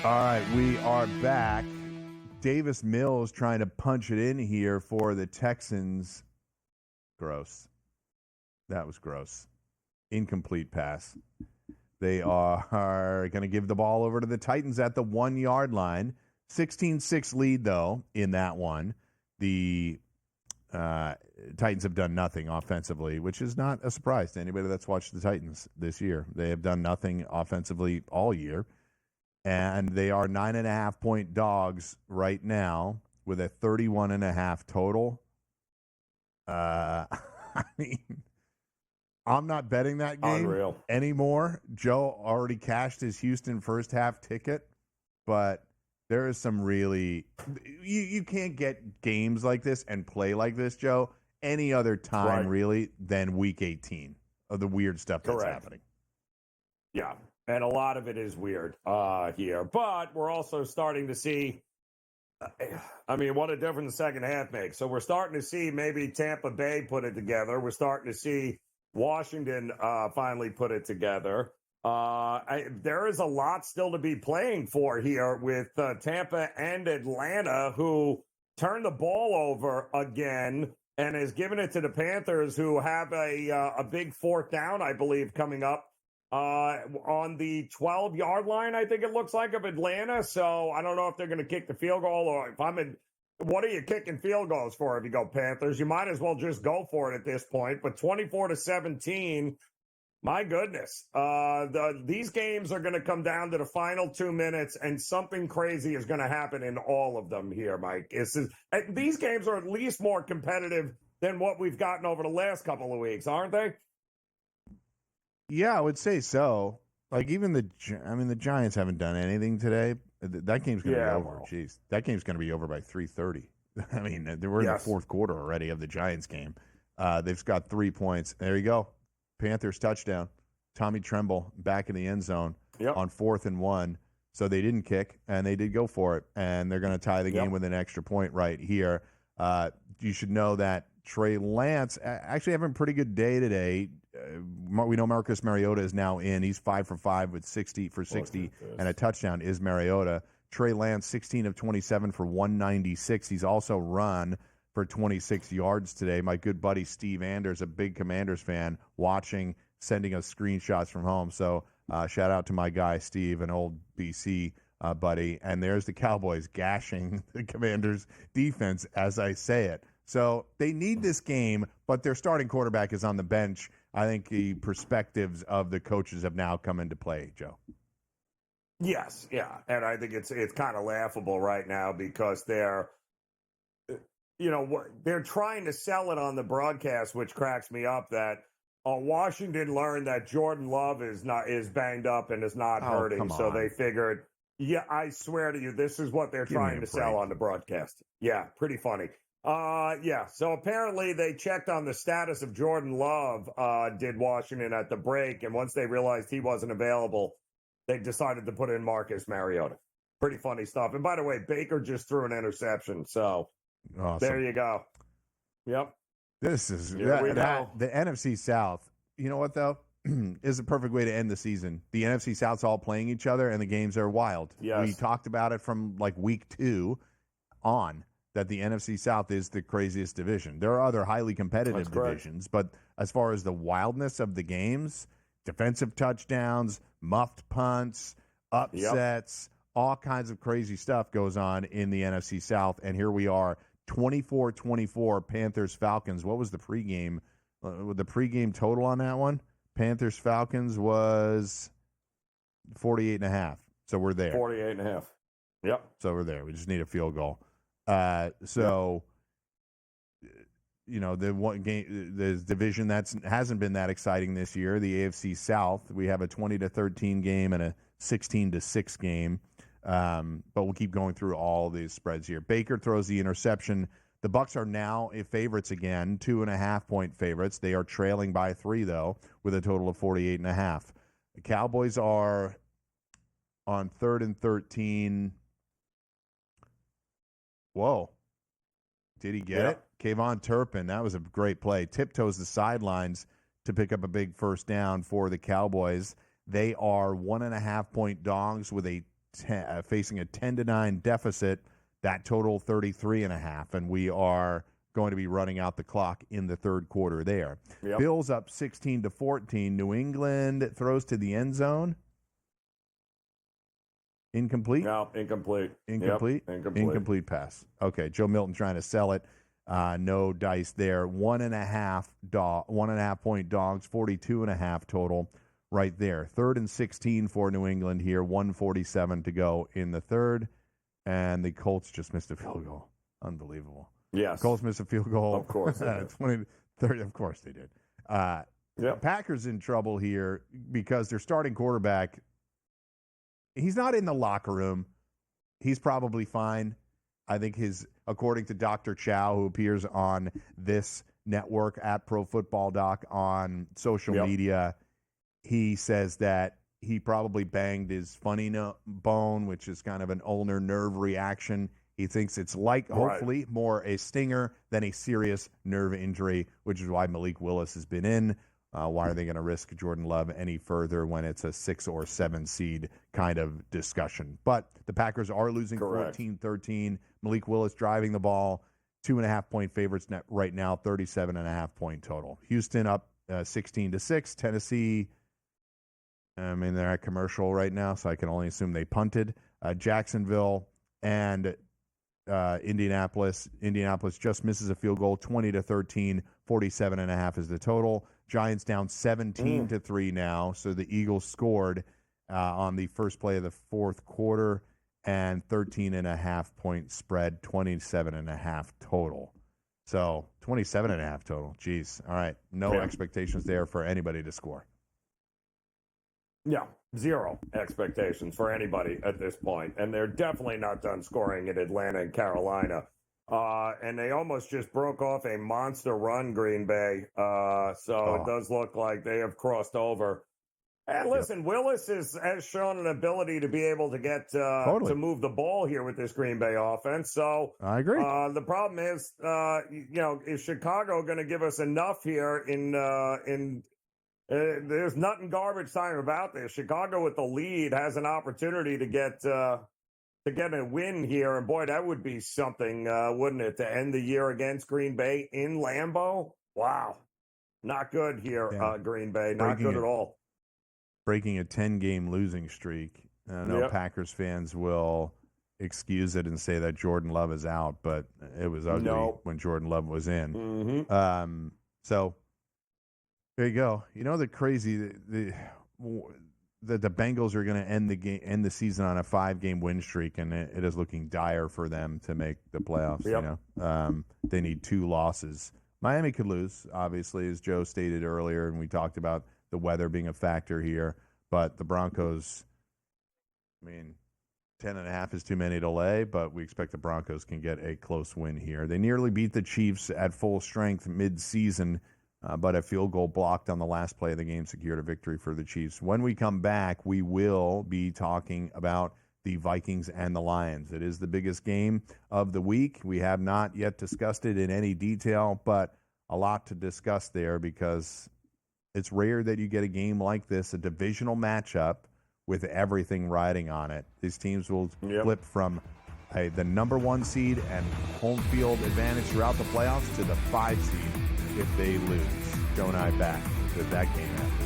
All right, we are back. Davis Mills trying to punch it in here for the Texans. Gross. That was gross. Incomplete pass. They are going to give the ball over to the Titans at the 1 yard line. 16-6 lead, though, in that one. The Titans have done nothing offensively, which is not a surprise to anybody that's watched the Titans this year. They have done nothing offensively all year. And they are 9.5-point dogs right now with a 31.5 total. I mean, I'm not betting that game anymore. Joe already cashed his Houston first half ticket, but there is some really you can't get games like this and play like this, Joe, any other time really than week 18 of the weird stuff that's happening. Yeah. And a lot of it is weird here. But we're also starting to see, I mean, what a difference the second half makes. So we're starting to see maybe Tampa Bay put it together. We're starting to see Washington finally put it together. There is a lot still to be playing for here with Tampa and Atlanta, who turned the ball over again and has given it to the Panthers, who have a big fourth down, I believe, coming up. On the 12-yard line, I think it looks like, of Atlanta. So I don't know if they're going to kick the field goal, or if what are you kicking field goals for if you go Panthers? You might as well just go for it at this point. But 24-17, my goodness. These games are going to come down to the final 2 minutes, and something crazy is going to happen in all of them here, Mike. These games are at least more competitive than what we've gotten over the last couple of weeks, aren't they? Yeah, I would say so. Like, even the Giants haven't done anything today. That game's going to be over. Well. Jeez, that game's going to be over by 3:30. I mean, we're in the fourth quarter already of the Giants game. They've got 3 points. There you go. Panthers touchdown. Tommy Tremble back in the end zone on 4th and 1. So they didn't kick, and they did go for it. And they're going to tie the game with an extra point right here. You should know that Trey Lance actually having a pretty good day today. We know Marcus Mariota is now in. He's 5 for 5 with 60 and a touchdown is Mariota. Trey Lance, 16 of 27 for 196. He's also run for 26 yards today. My good buddy Steve Anders, a big Commanders fan, watching, sending us screenshots from home. So shout out to my guy Steve, an old BC buddy. And there's the Cowboys gashing the Commanders defense as I say it. So they need this game, but their starting quarterback is on the bench. I think the perspectives of the coaches have now come into play, Joe. Yes, yeah. And I think it's kind of laughable right now because they're trying to sell it on the broadcast, which cracks me up, that Washington learned that Jordan Love is banged up and is not hurting. So they figured, I swear to you, this is what they're trying to sell on the broadcast. Yeah, pretty funny. So apparently they checked on the status of Jordan Love, did Washington at the break, and once they realized he wasn't available, they decided to put in Marcus Mariota. Pretty funny stuff. And by the way, Baker just threw an interception, so awesome. There you go. Yep. This is the NFC South. You know what, though? Is a perfect way to end the season. The NFC South's all playing each other, and the games are wild. Yes. We talked about it from like week 2 on, that the NFC South is the craziest division. There are other highly competitive divisions, but as far as the wildness of the games, defensive touchdowns, muffed punts, upsets, all kinds of crazy stuff goes on in the NFC South. And here we are, 24-24, Panthers-Falcons. What was the pregame? The pregame total on that one? Panthers-Falcons was 48.5. So we're there. 48.5. Yep. So we're there. We just need a field goal. The one game, the division that hasn't been that exciting this year, the AFC South. We have a 20-13 game and a 16-6 game, but we'll keep going through all these spreads here. Baker throws the interception. The Bucs are now favorites again, 2.5-point favorites. They are trailing by 3 though, with a total of 48.5. The Cowboys are on 3rd and 13. Whoa. Did he get it? Kayvon Turpin, that was a great play. Tiptoes the sidelines to pick up a big first down for the Cowboys. They are 1.5-point dogs with a facing a 10-9 deficit. That total 33.5, and we are going to be running out the clock in the third quarter there. Yep. Bills up 16-14. New England throws to the end zone. Incomplete? No, incomplete. Incomplete? Yep, incomplete. Incomplete pass. Okay, Joe Milton trying to sell it. No dice there. 1.5 point dogs, 42.5 total right there. 3rd and 16 for New England here. 1:47 to go in the third. And the Colts just missed a field goal. Unbelievable. Yes. Colts missed a field goal. Of course they did. 20-30. Of course they did. Packers in trouble here because their starting quarterback, he's not in the locker room. He's probably fine. I think according to Dr. Chow, who appears on this network at Pro Football Doc on social media, he says that he probably banged his funny bone, which is kind of an ulnar nerve reaction. He thinks it's hopefully more a stinger than a serious nerve injury, which is why Malik Willis has been in. Why are they going to risk Jordan Love any further when it's a 6 or 7 seed kind of discussion? But the Packers are losing 14-13. Malik Willis driving the ball, 2.5 point favorites right now, 37.5 point total. Houston up 16-6. Tennessee, I mean, they're at commercial right now, so I can only assume they punted. Jacksonville and Indianapolis. Indianapolis just misses a field goal, 20-13, 47.5 is the total. Giants down 17-3 now, so the Eagles scored on the first play of the fourth quarter, and 13.5 point spread, 27.5 total. So 27.5 total. Jeez. All right. No expectations there for anybody to score. Yeah, zero expectations for anybody at this point. And they're definitely not done scoring in Atlanta and Carolina. And they almost just broke off a monster run, Green Bay. It does look like they have crossed over. And listen, Willis has shown an ability to be able to get to move the ball here with this Green Bay offense. So I agree. The problem is, is Chicago going to give us enough here there's nothing garbage time about this. Chicago with the lead has an opportunity to get a win here, and boy, that would be something, wouldn't it, to end the year against Green Bay in Lambeau? Wow, not good here, Green Bay, not good at all. Breaking a 10-game losing streak. I know Packers fans will excuse it and say that Jordan Love is out, but it was ugly when Jordan Love was in. Mm-hmm. So. There you go. You know the crazy the Bengals are going to end the season on a 5-game win streak, and it is looking dire for them to make the playoffs. Yep. You know, they need 2 losses. Miami could lose, obviously, as Joe stated earlier, and we talked about the weather being a factor here. But the Broncos, I mean, 10.5 is too many to lay, but we expect the Broncos can get a close win here. They nearly beat the Chiefs at full strength mid-season. But a field goal blocked on the last play of the game secured a victory for the Chiefs. When we come back, we will be talking about the Vikings and the Lions. It is the biggest game of the week. We have not yet discussed it in any detail, but a lot to discuss there because it's rare that you get a game like this, a divisional matchup with everything riding on it. These teams will flip from the number 1 seed and home field advantage throughout the playoffs to the 5 seed if they lose. Joe and I back with that game after.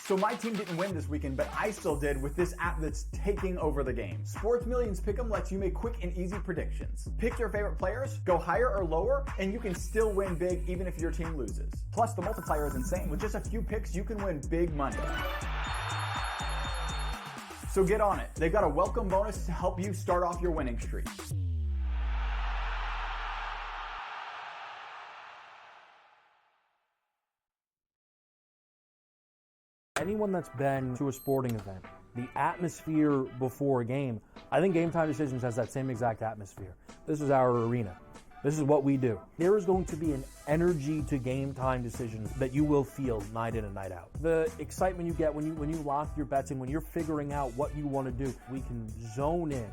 So my team didn't win this weekend, but I still did with this app that's taking over the game. Sports Millions Pick'em lets you make quick and easy predictions. Pick your favorite players, go higher or lower, and you can still win big even if your team loses. Plus, the multiplier is insane. With just a few picks, you can win big money. So get on it. They've got a welcome bonus to help you start off your winning streak. Anyone that's been to a sporting event, the atmosphere before a game, I think Game Time Decisions has that same exact atmosphere. This is our arena. This is what we do. There is going to be an energy to game time decisions that you will feel night in and night out. The excitement you get when you lock your bets and when you're figuring out what you want to do, we can zone in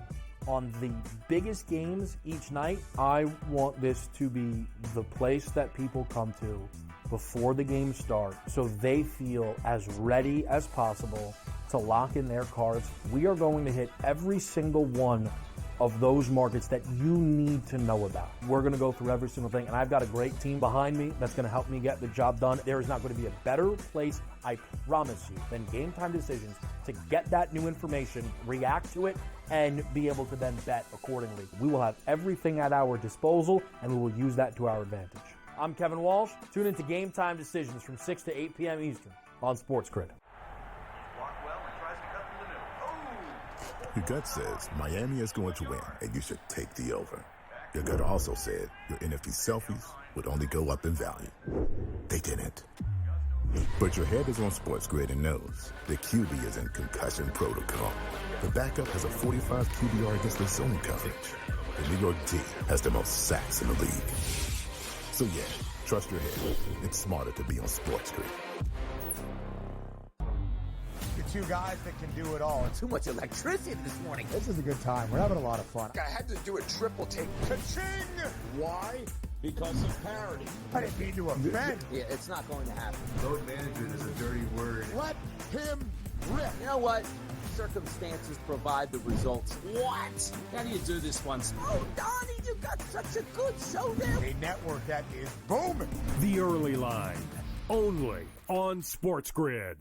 on the biggest games each night. I want this to be the place that people come to before the games start so they feel as ready as possible to lock in their cards. We are going to hit every single one of those markets that you need to know about. We're going to go through every single thing, and I've got a great team behind me that's going to help me get the job done. There is not going to be a better place, I promise you, than Game Time Decisions to get that new information, react to it, and be able to then bet accordingly. We will have everything at our disposal, and we will use that to our advantage. I'm Kevin Walsh. Tune into Game Time Decisions from 6 to 8 p.m. Eastern on Sports Grid. Your gut says Miami is going to win, and you should take the over. Your gut also said your NFT selfies would only go up in value. They didn't. But your head is on Sports Grid and knows the QB is in concussion protocol. The backup has a 45 QBR against the zone coverage. The New York D has the most sacks in the league. So yeah, trust your head. It's smarter to be on Sports Grid. Two guys that can do it all. Too much electricity this morning. This is a good time. We're having a lot of fun. I had to do a triple take. Ka-ching! Why? Because of parity. I didn't mean to offend. Yeah, it's not going to happen. Load management is a dirty word. Let him rip. You know what? Circumstances provide the results. What? How do you do this once? Oh, Donnie, you got such a good show there. A network that is booming. The Early Line, only on Sports Grid.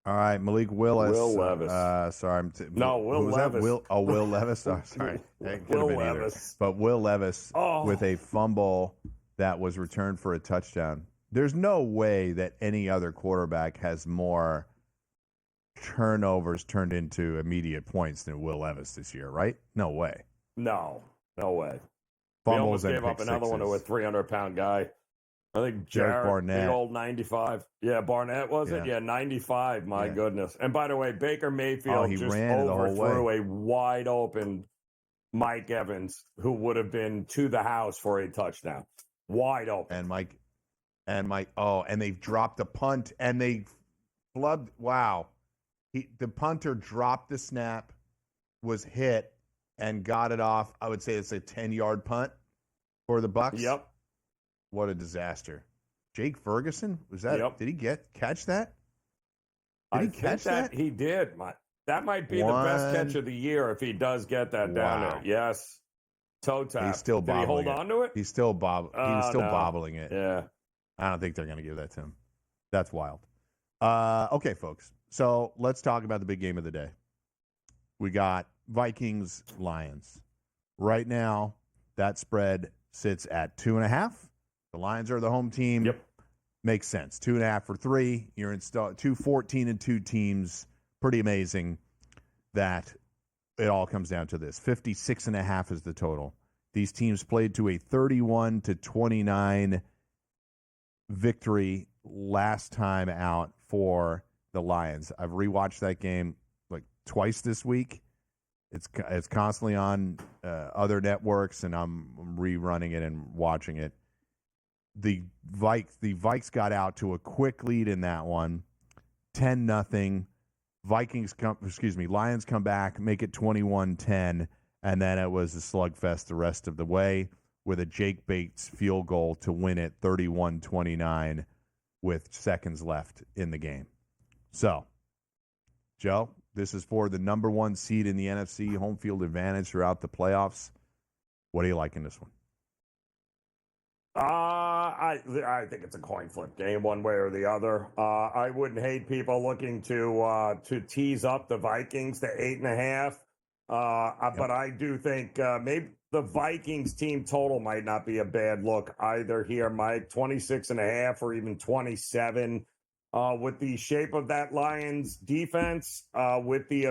All right, Malik Willis. Will Levis. Sorry, Will Levis. Will Levis. Oh, sorry, Will Levis. But Will Levis Oh. with a fumble that was returned for a touchdown. There's no way that any other quarterback has more turnovers turned into immediate points than Will Levis this year, right? No way. No way. He Fumbles almost and gave up pick another one to a sixes. 300-pound guy. I think Jarek Barnett. big old 95. Yeah, Barnett was it? Yeah. Yeah, 95. My Yeah. goodness. And by the way, Baker Mayfield he just ran it the whole overthrew way. a wide open Mike Evans, who would have been to the house for a touchdown. Wide open. And they've dropped the punt and they flubbed. Wow. The punter dropped the snap, was hit, and got it off. I would say it's a 10-yard punt for the Bucs. Yep. What a disaster. Jake Ferguson? Was that? Yep. Did he catch that? I Did he think catch that? He did. That might be the best catch of the year if he does get that down Wow. there. Yes. Toe tap. He's still Did he hold bobbling it. on to it? He was still No. bobbling it. Yeah. I don't think they're going to give that to him. That's wild. Okay, folks. So let's talk about the big game of the day. We got Vikings-Lions. Right now, that spread sits at 2.5. The Lions are the home team. Yep. Makes sense. 2.5 for 3. You're in 2 14-2 teams. Pretty amazing that it all comes down to this. 56.5 is the total. These teams played to a 31-29 victory last time out for the Lions. I've rewatched that game like twice this week. It's constantly on other networks, and I'm rerunning it and watching it. The Vikes got out to a quick lead in that one, 10-0. Lions come back, make it 21-10, and then it was a slugfest the rest of the way with a Jake Bates field goal to win it 31-29 with seconds left in the game. So, Joe, this is for the number 1 seed in the NFC, home field advantage throughout the playoffs. What do you like in this one? I think it's a coin flip game, one way or the other. I wouldn't hate people looking to tease up the Vikings to 8.5. But I do think maybe the Vikings team total might not be a bad look either here, Mike. 26.5 or even 27. With the shape of that Lions defense, with the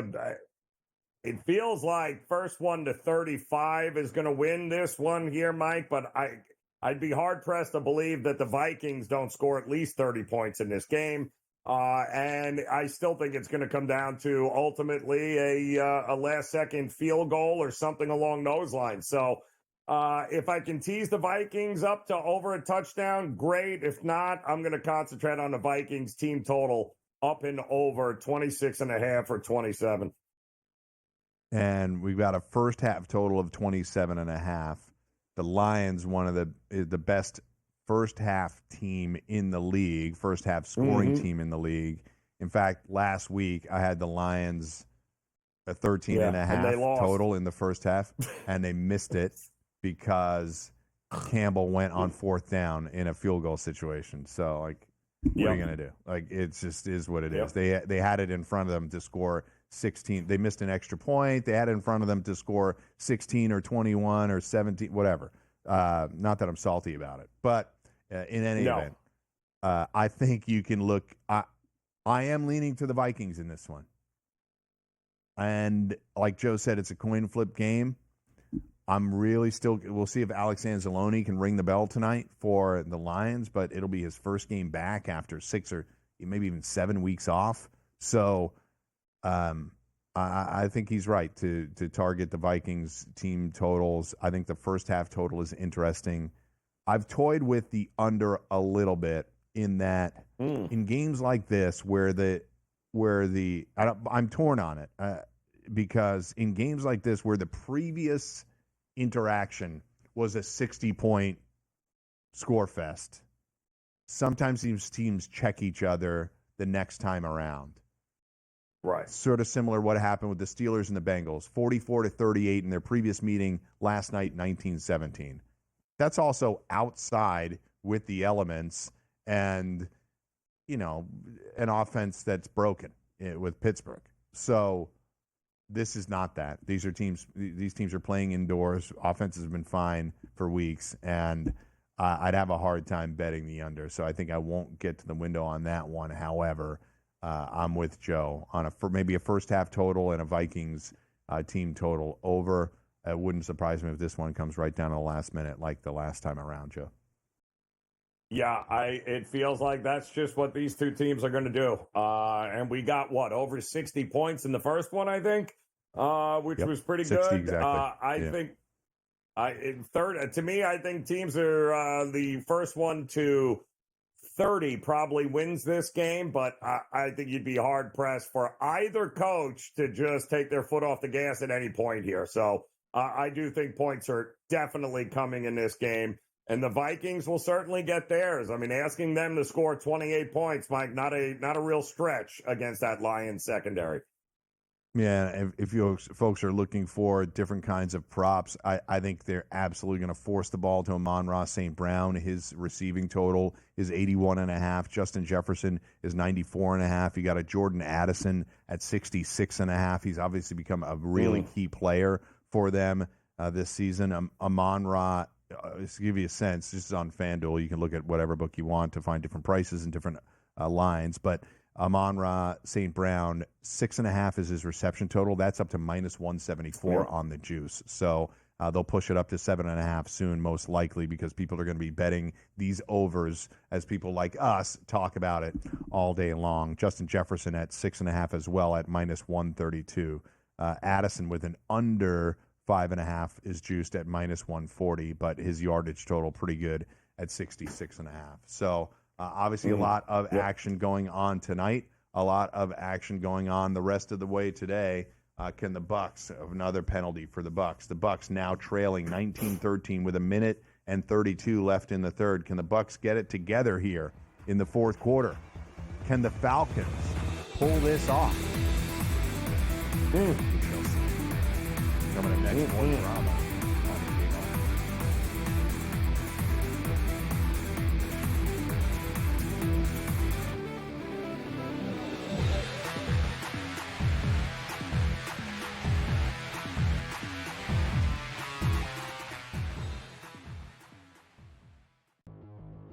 it feels like first one to 35 is going to win this one here, Mike, but I'd be hard-pressed to believe that the Vikings don't score at least 30 points in this game. And I still think it's going to come down to ultimately a last-second field goal or something along those lines. So if I can tease the Vikings up to over a touchdown, great. If not, I'm going to concentrate on the Vikings team total up and over 26.5 or 27. And we've got a first half total of 27.5. The Lions, one of the best first half team in the league, first half scoring team in the league. In fact, last week I had the Lions a 13.5 total in the first half, and they missed it because Campbell went on fourth down in a field goal situation. So, like, what are you going to do? Like, it just is what it is. They had it in front of them to score 16. They missed an extra point. They had it in front of them to score 16 or 21 or 17, whatever. Not that I'm salty about it. But in any event, I think you can look. I am leaning to the Vikings in this one. And like Joe said, it's a coin flip game. I'm really we'll see if Alex Anzalone can ring the bell tonight for the Lions, but it'll be his first game back after 6 or maybe even 7 weeks off. So I think he's right to target the Vikings team totals. I think the first half total is interesting. I've toyed with the under a little bit in that in games like this I'm torn on it because in games like this where the previous interaction was a 60-point score fest, sometimes these teams check each other the next time around. Right. Sort of similar what happened with the Steelers and the Bengals, 44-38 in their previous meeting last night, 1917. That's also outside with the elements and, an offense that's broken with Pittsburgh. So this is not that. These teams are playing indoors. Offenses have been fine for weeks, and I'd have a hard time betting the under. So I think I won't get to the window on that one. However, I'm with Joe on maybe a first half total and a Vikings team total over. It wouldn't surprise me if this one comes right down to the last minute like the last time around, Joe. Yeah, it feels like that's just what these two teams are going to do. And we got, over 60 points in the first one, I think, which was pretty 60 good. exactly. To me, I think teams are the first one to 30 probably wins this game, but I think you'd be hard-pressed for either coach to just take their foot off the gas at any point here. So I do think points are definitely coming in this game. And the Vikings will certainly get theirs. I mean, asking them to score 28 points, Mike, not a real stretch against that Lions secondary. Yeah, if you folks are looking for different kinds of props, I think they're absolutely going to force the ball to Amon-Ra St. Brown. His receiving total is 81.5. Justin Jefferson is 94.5. You got a Jordan Addison at 66.5. He's obviously become a really key player for them this season. Amon-Ra, to give you a sense, this is on FanDuel. You can look at whatever book you want to find different prices and different lines. But Amon-Ra St. Brown, 6.5 is his reception total. That's up to minus 174 on the juice. So they'll push it up to 7.5 soon, most likely, because people are going to be betting these overs as people like us talk about it all day long. Justin Jefferson at 6.5 as well at minus 132. Addison with an under 5.5 is juiced at minus 140, but his yardage total pretty good at 66.5. So obviously a lot of action going on tonight, a lot of action going on the rest of the way today. Can the Bucs, another penalty for the Bucs. The Bucs now trailing 19-13 with 1:32 left in the third. Can the Bucs get it together here in the fourth quarter? Can the Falcons pull this off? Coming up next, more drama.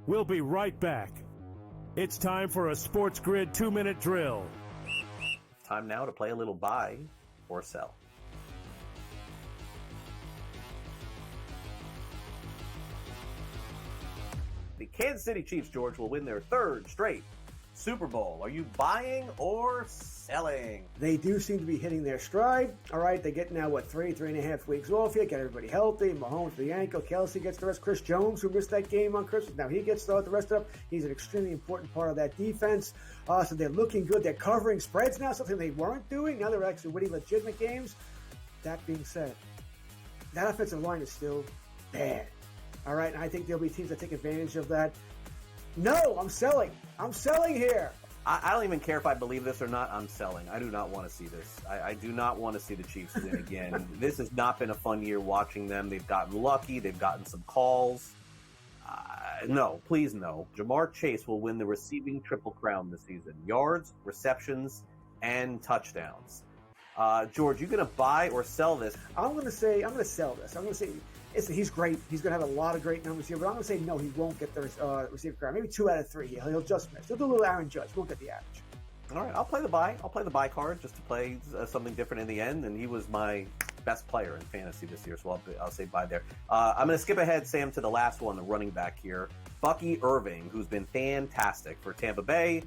We'll be right back. It's time for a Sports Grid 2-minute drill. Time now to play a little buy or sell. Kansas City Chiefs, George, will win their third straight Super Bowl. Are you buying or selling? They do seem to be hitting their stride. All right, they get now, 3.5 weeks off here, get everybody healthy. Mahomes the ankle, Kelsey gets the rest. Chris Jones, who missed that game on Christmas, now he gets the rest of it. He's an extremely important part of that defense. So they're looking good. They're covering spreads now, something they weren't doing. Now they're actually winning legitimate games. That being said, that offensive line is still bad. All right, and I think there'll be teams that take advantage of that. No, I'm selling. I'm selling here. I don't even care if I believe this or not. I'm selling. I do not want to see this. I do not want to see the Chiefs win again. This has not been a fun year watching them. They've gotten lucky. They've gotten some calls. No, please no. Jamar Chase will win the receiving triple crown this season. Yards, receptions, and touchdowns. George, you going to buy or sell this? I'm going to sell this. I'm going to say he's great. He's going to have a lot of great numbers here, but I'm going to say no, he won't get the receiver crown. Maybe 2 out of 3. He'll just miss. He'll do a little Aaron Judge. Won't get the average. All right, I'll play the buy. I'll play the buy card just to play something different in the end, and he was my best player in fantasy this year, so I'll say buy there. I'm going to skip ahead, Sam, to the last one, the running back here. Bucky Irving, who's been fantastic for Tampa Bay,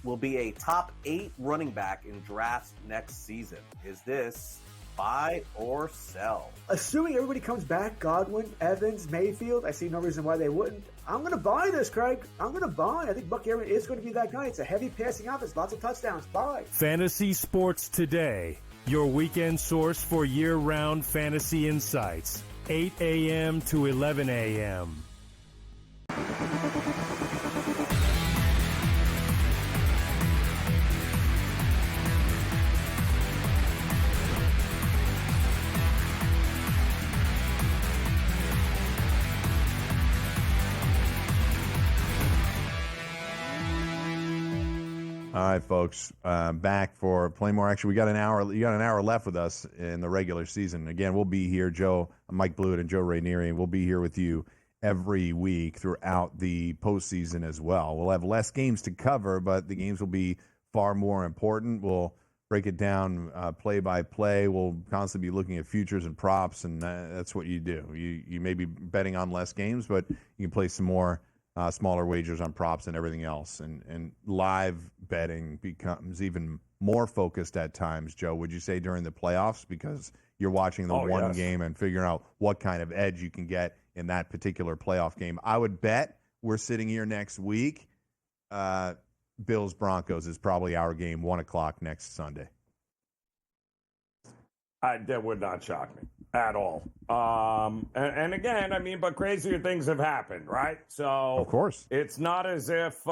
will be a top 8 running back in drafts next season. Is this buy or sell? Assuming everybody comes back, Godwin, Evans, Mayfield, I see no reason why they wouldn't. I'm going to buy this, Craig. I'm going to buy. I think Bucky Irving is going to be that guy. It's a heavy passing offense, lots of touchdowns. Buy. Fantasy Sports Today, your weekend source for year-round fantasy insights. 8 a.m. to 11 a.m. All right, folks, back for Play More Action. We got an hour. You got an hour left with us in the regular season. Again, we'll be here, Mike Blewett and Joe Rainieri, and we'll be here with you every week throughout the postseason as well. We'll have less games to cover, but the games will be far more important. We'll break it down play by play. We'll constantly be looking at futures and props, and that's what you do. You may be betting on less games, but you can play some more smaller wagers on props and everything else. And live betting becomes even more focused at times, Joe, would you say, during the playoffs? Because you're watching the one game and figuring out what kind of edge you can get in that particular playoff game. I would bet we're sitting here next week. Bills-Broncos is probably our game, 1 o'clock next Sunday. That would not shock me at all. And again, I mean, but crazier things have happened, right? So of course, it's not as if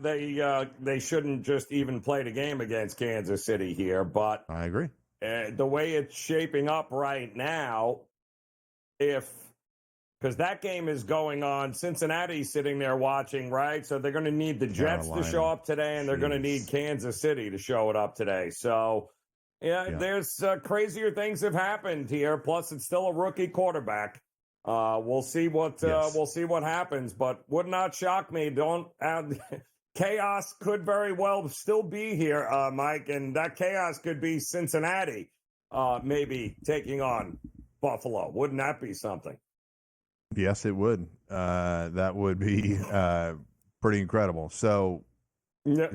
they shouldn't just even play the game against Kansas City here. But I agree. The way it's shaping up right now, because that game is going on, Cincinnati's sitting there watching, right? So they're going to need the Jets to show up today, and they're going to need Kansas City to show it up today. So. Yeah, there's crazier things have happened here. Plus, it's still a rookie quarterback. We'll see what happens, but would not shock me. Chaos could very well still be here, Mike, and that chaos could be Cincinnati, maybe taking on Buffalo. Wouldn't that be something? Yes, it would. That would be pretty incredible. So,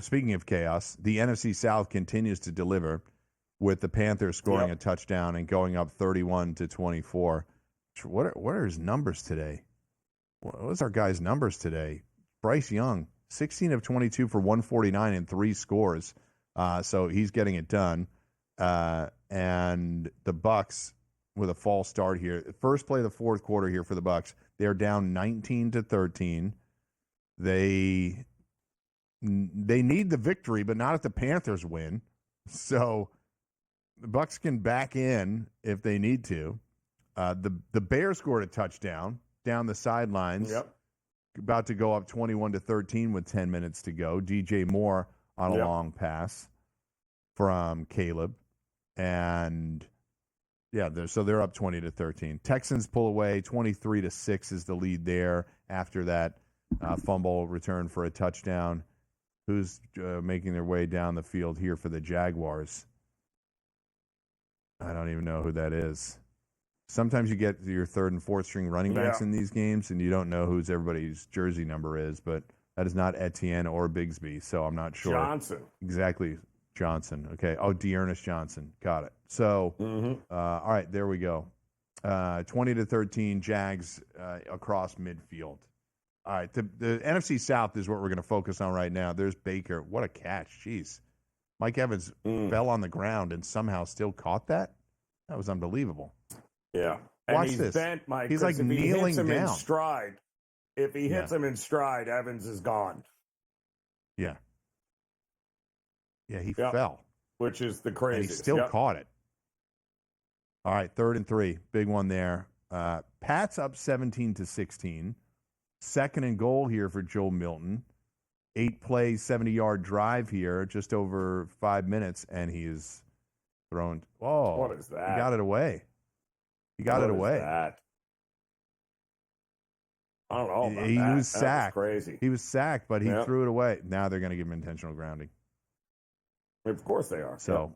speaking of chaos, the NFC South continues to deliver, with the Panthers scoring a touchdown and going up 31-24. What are his numbers today? What's our guy's numbers today? Bryce Young, 16 of 22 for 149 and 3 scores. So he's getting it done. And the Bucs with a false start here. First play of the fourth quarter here for the Bucs. They're down 19-13. They need the victory, but not if the Panthers win. So the Bucs can back in if they need to. The Bears scored a touchdown down the sidelines. About to go up 21-13 with 10 minutes to go. DJ Moore on a long pass from Caleb. And they're up 20-13. Texans pull away. 23-6 is the lead there after that fumble return for a touchdown. Who's making their way down the field here for the Jaguars? I don't even know who that is. sometimes you get your third and fourth string running backs in these games, and you don't know who's everybody's jersey number is, but that is not Etienne or Bigsby, so I'm not sure. Johnson. Exactly, Johnson. Okay. Oh, Dearness Johnson. Got it. So, all right, there we go. 20-13 Jags across midfield. All right, the NFC South is what we're going to focus on right now. There's Baker. What a catch. Jeez. Mike Evans fell on the ground and somehow still caught that? That was unbelievable. Yeah. Watch and he's this. bent, Mike. He's like if he kneeling hits him down. in stride, if he hits him in stride, Evans is gone. Yeah. Yeah, he fell. Which is the And craziest. he still caught it. All right, 3rd and 3. Big one there. Pats up 17-16. 2nd and goal here for Joe Milton. 8-play, 70-yard drive here, just over 5 minutes, and he is thrown. Oh, what is that? He got it away. He got it away. That? I don't know. About He that. was sacked. That was crazy. He was sacked, but he threw it away. Now they're going to give him intentional grounding. Of course they are. So,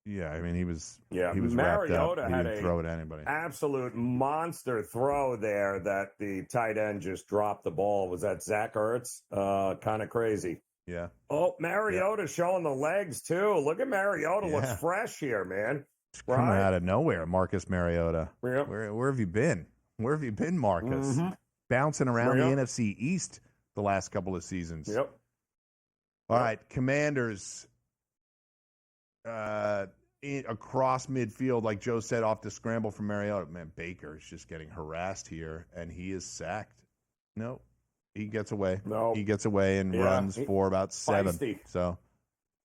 yeah, I mean, he was Mariota wrapped up. He had didn't throw it at anybody. Absolute monster throw there that the tight end just dropped the ball. Was that Zach Ertz? Kind of crazy. Yeah. Oh, Mariota showing the legs too. Look at Mariota. Looks fresh here, man. Coming out of nowhere, Marcus Mariota. Yep. Where have you been? Where have you been, Marcus? Bouncing around the NFC East the last couple of seasons. Yep. All right, Commanders across midfield, like Joe said, off the scramble from Mariota. Man, Baker is just getting harassed here, and he is sacked. No, he gets away. No, he gets away and runs for about 7. Feisty. So,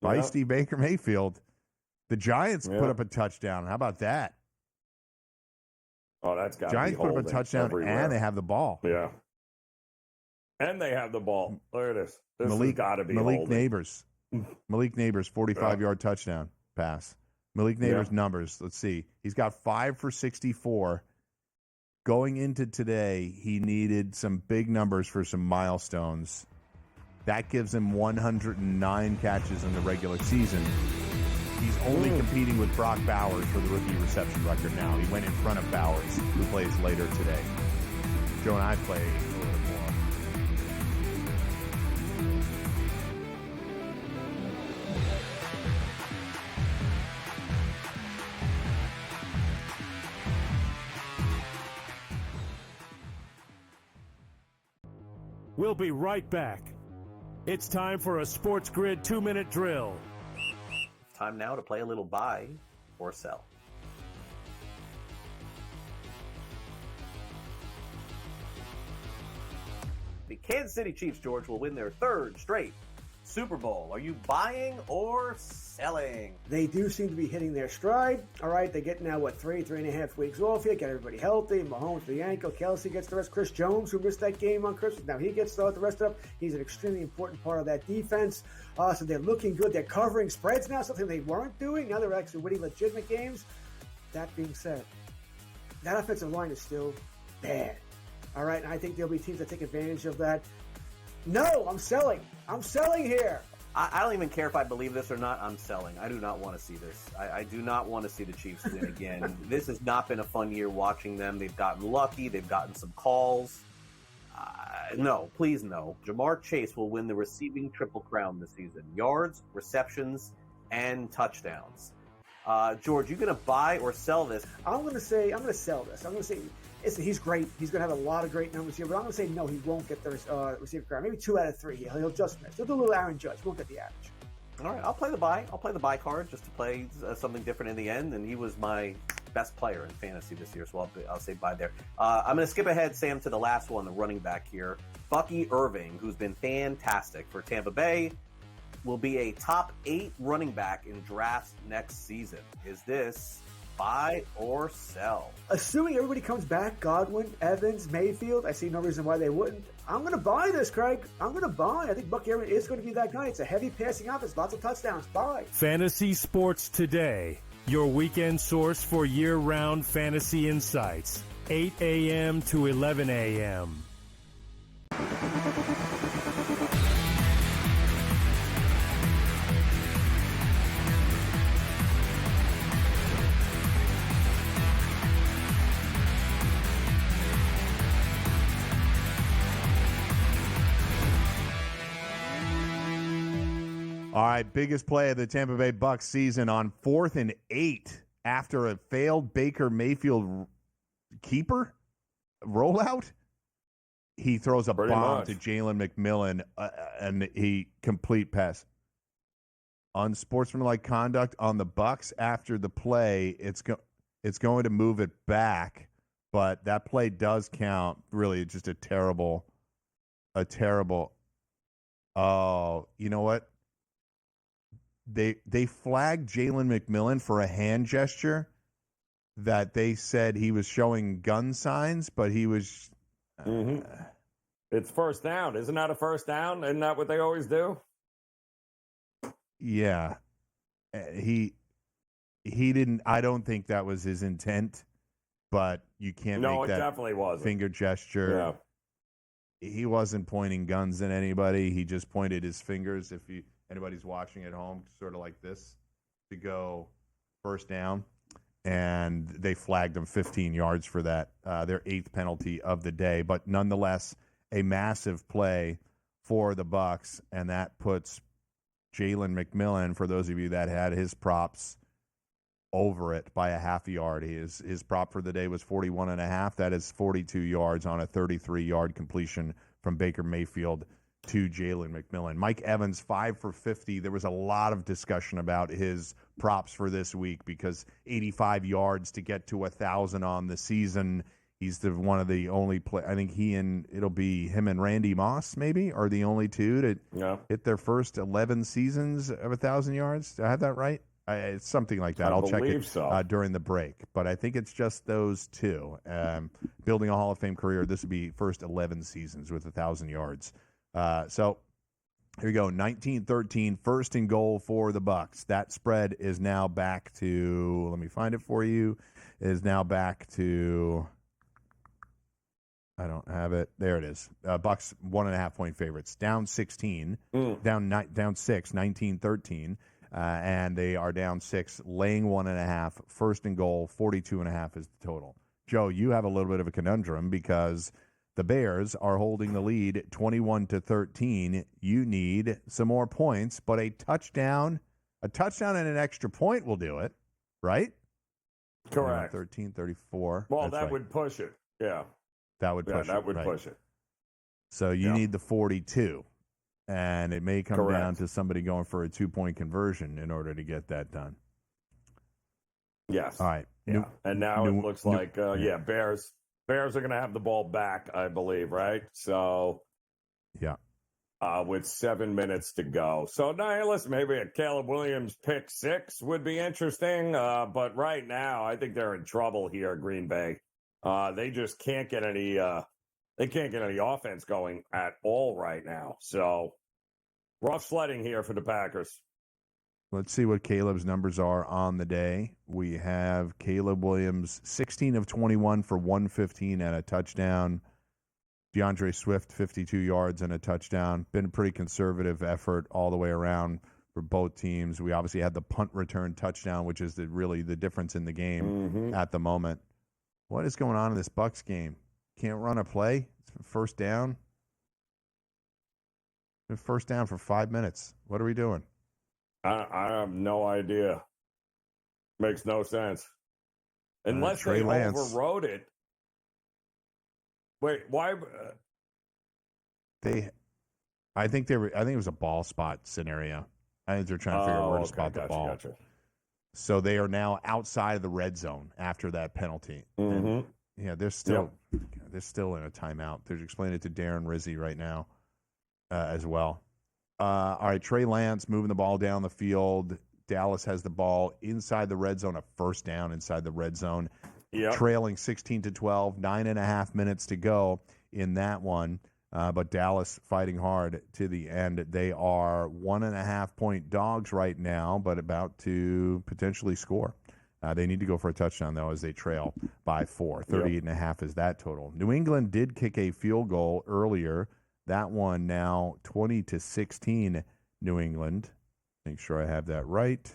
feisty Baker Mayfield. The Giants put up a touchdown. How about that? Oh, that's got Giants put up a touchdown, and they have the ball. Yeah. And they have the ball. Look at this. This has got to be Malik holding. Neighbors. Malik Neighbors, 45-yard touchdown pass. Malik Neighbors' numbers. Let's see. He's got 5 for 64. Going into today, he needed some big numbers for some milestones. That gives him 109 catches in the regular season. He's only competing with Brock Bowers for the rookie reception record now. He went in front of Bowers, who plays later today. Joe and I play a little bit more. We'll be right back. It's time for a Sports Grid 2-minute drill. Time now to play a little buy or sell. The Kansas City Chiefs, George, will win their 3rd straight Super Bowl. Are you buying or selling? They do seem to be hitting their stride. All right, they get now, 3.5 weeks off here, get everybody healthy. Mahomes for the ankle, Kelsey gets the rest. Chris Jones, who missed that game on Christmas, now he gets the rest of it. He's an extremely important part of that defense. So they're looking good. They're covering spreads now, something they weren't doing. Now they're actually winning legitimate games. That being said, that offensive line is still bad. All right, and I think there'll be teams that take advantage of that. No, I'm selling. I'm selling here. I don't even care if I believe this or not. I'm selling. I do not want to see this. I do not want to see the Chiefs win again. This has not been a fun year watching them. They've gotten lucky. They've gotten some calls. No, please no. Jamar Chase will win the receiving triple crown this season. Yards, receptions, and touchdowns. George, you going to buy or sell this? I'm going to sell this. I'm going to say he's great. He's going to have a lot of great numbers here, but I'm going to say no, he won't get the receiver crown. Maybe 2 out of 3. He'll just miss. He'll do a little Aaron Judge. He won't get the average. All right, I'll play the buy. I'll play the buy card just to play something different in the end, and he was my best player in fantasy this year, so I'll say buy there. I'm going to skip ahead, Sam, to the last one, the running back here. Bucky Irving, who's been fantastic for Tampa Bay, will be a top 8 running back in drafts next season. Is this buy or sell? Assuming everybody comes back, Godwin, Evans, Mayfield, I see no reason why they wouldn't. I'm going to buy this, Craig. I'm going to buy. I think Bucky Irving is going to be that guy. It's a heavy passing offense, lots of touchdowns. Buy. Fantasy Sports Today, your weekend source for year-round fantasy insights. 8 a.m. to 11 a.m. All right, biggest play of the Tampa Bay Bucs season on 4th and 8 after a failed Baker Mayfield keeper rollout. He throws a bomb to Jalen McMillan, and he complete pass. Unsportsmanlike conduct on the Bucs after the play. It's going to move it back, but that play does count. Really, just a terrible. Oh, you know what? They flagged Jalen McMillan for a hand gesture that they said he was showing gun signs, but he was. It's first down. Isn't that a first down? Isn't that what they always do? Yeah. He didn't. I don't think that was his intent, but you can't make that definitely wasn't. Finger gesture. Yeah. He wasn't pointing guns at anybody. He just pointed his fingers. If anybody's watching at home, sort of like this, to go first down. And they flagged him 15 yards for that, their 8th penalty of the day. But nonetheless, a massive play for the Bucs, and that puts Jalen McMillan, for those of you that had his props, over it by a half a yard. His prop for the day was 41.5. That is 42 yards on a 33-yard completion from Baker Mayfield to Jalen McMillan. Mike Evans, 5 for 50. There was a lot of discussion about his props for this week because 85 yards to get to 1,000 on the season. He's one of the only I think it'll be him and Randy Moss maybe are the only two to hit their first 11 seasons of 1,000 yards. Do I have that right? It's something like that. I'll check it during the break. But I think it's just those two. Building a Hall of Fame career, this would be first 11 seasons with 1,000 yards. So here we go, 19-13, first and goal for the Bucs. That spread is now back to, let me find it for you, is now back to, I don't have it. There it is. Bucs 1.5-point favorites, down 16, down 6, 19-13. And they are down 6, laying 1.5. First and goal, 42.5 is the total. Joe, you have a little bit of a conundrum because the Bears are holding the lead 21-13. You need some more points, but a touchdown and an extra point will do it, right? Correct. 13-34. Well, that would push it. Yeah. That would push it. That would push it. So you need the 42. And it may come down to somebody going for a 2-point conversion in order to get that done. Yes. All right. Yeah. And now it looks like, Bears are going to have the ball back, I believe, right? So, with 7 minutes to go. So, now, listen, maybe a Caleb Williams pick 6 would be interesting. But right now, I think they're in trouble here, Green Bay. They just can't get any. They can't get any offense going at all right now. So, rough sledding here for the Packers. Let's see what Caleb's numbers are on the day. We have Caleb Williams, 16 of 21 for 115 and a touchdown. DeAndre Swift, 52 yards and a touchdown. Been a pretty conservative effort all the way around for both teams. We obviously had the punt return touchdown, which is really the difference in the game at the moment. What is going on in this Bucs game? Can't run a play? It's first down. First down for 5 minutes. What are we doing? I have no idea. Makes no sense. Unless they overrode it. Wait, why? I think it was a ball spot scenario. I think they're trying to figure out where to spot the ball. Gotcha. So they are now outside of the red zone after that penalty. And, they're still in a timeout. They're explaining it to Darren Rizzi right now as well. All right, Trey Lance moving the ball down the field. Dallas has the ball inside the red zone, a first down inside the red zone. Yep. Trailing 16-12, 9.5 minutes to go in that one. But Dallas fighting hard to the end. They are 1.5-point dogs right now, but about to potentially score. They need to go for a touchdown, though, as they trail by 4. 38.5 is that total. New England did kick a field goal earlier. That one now 20-16 New England. Make sure I have that right.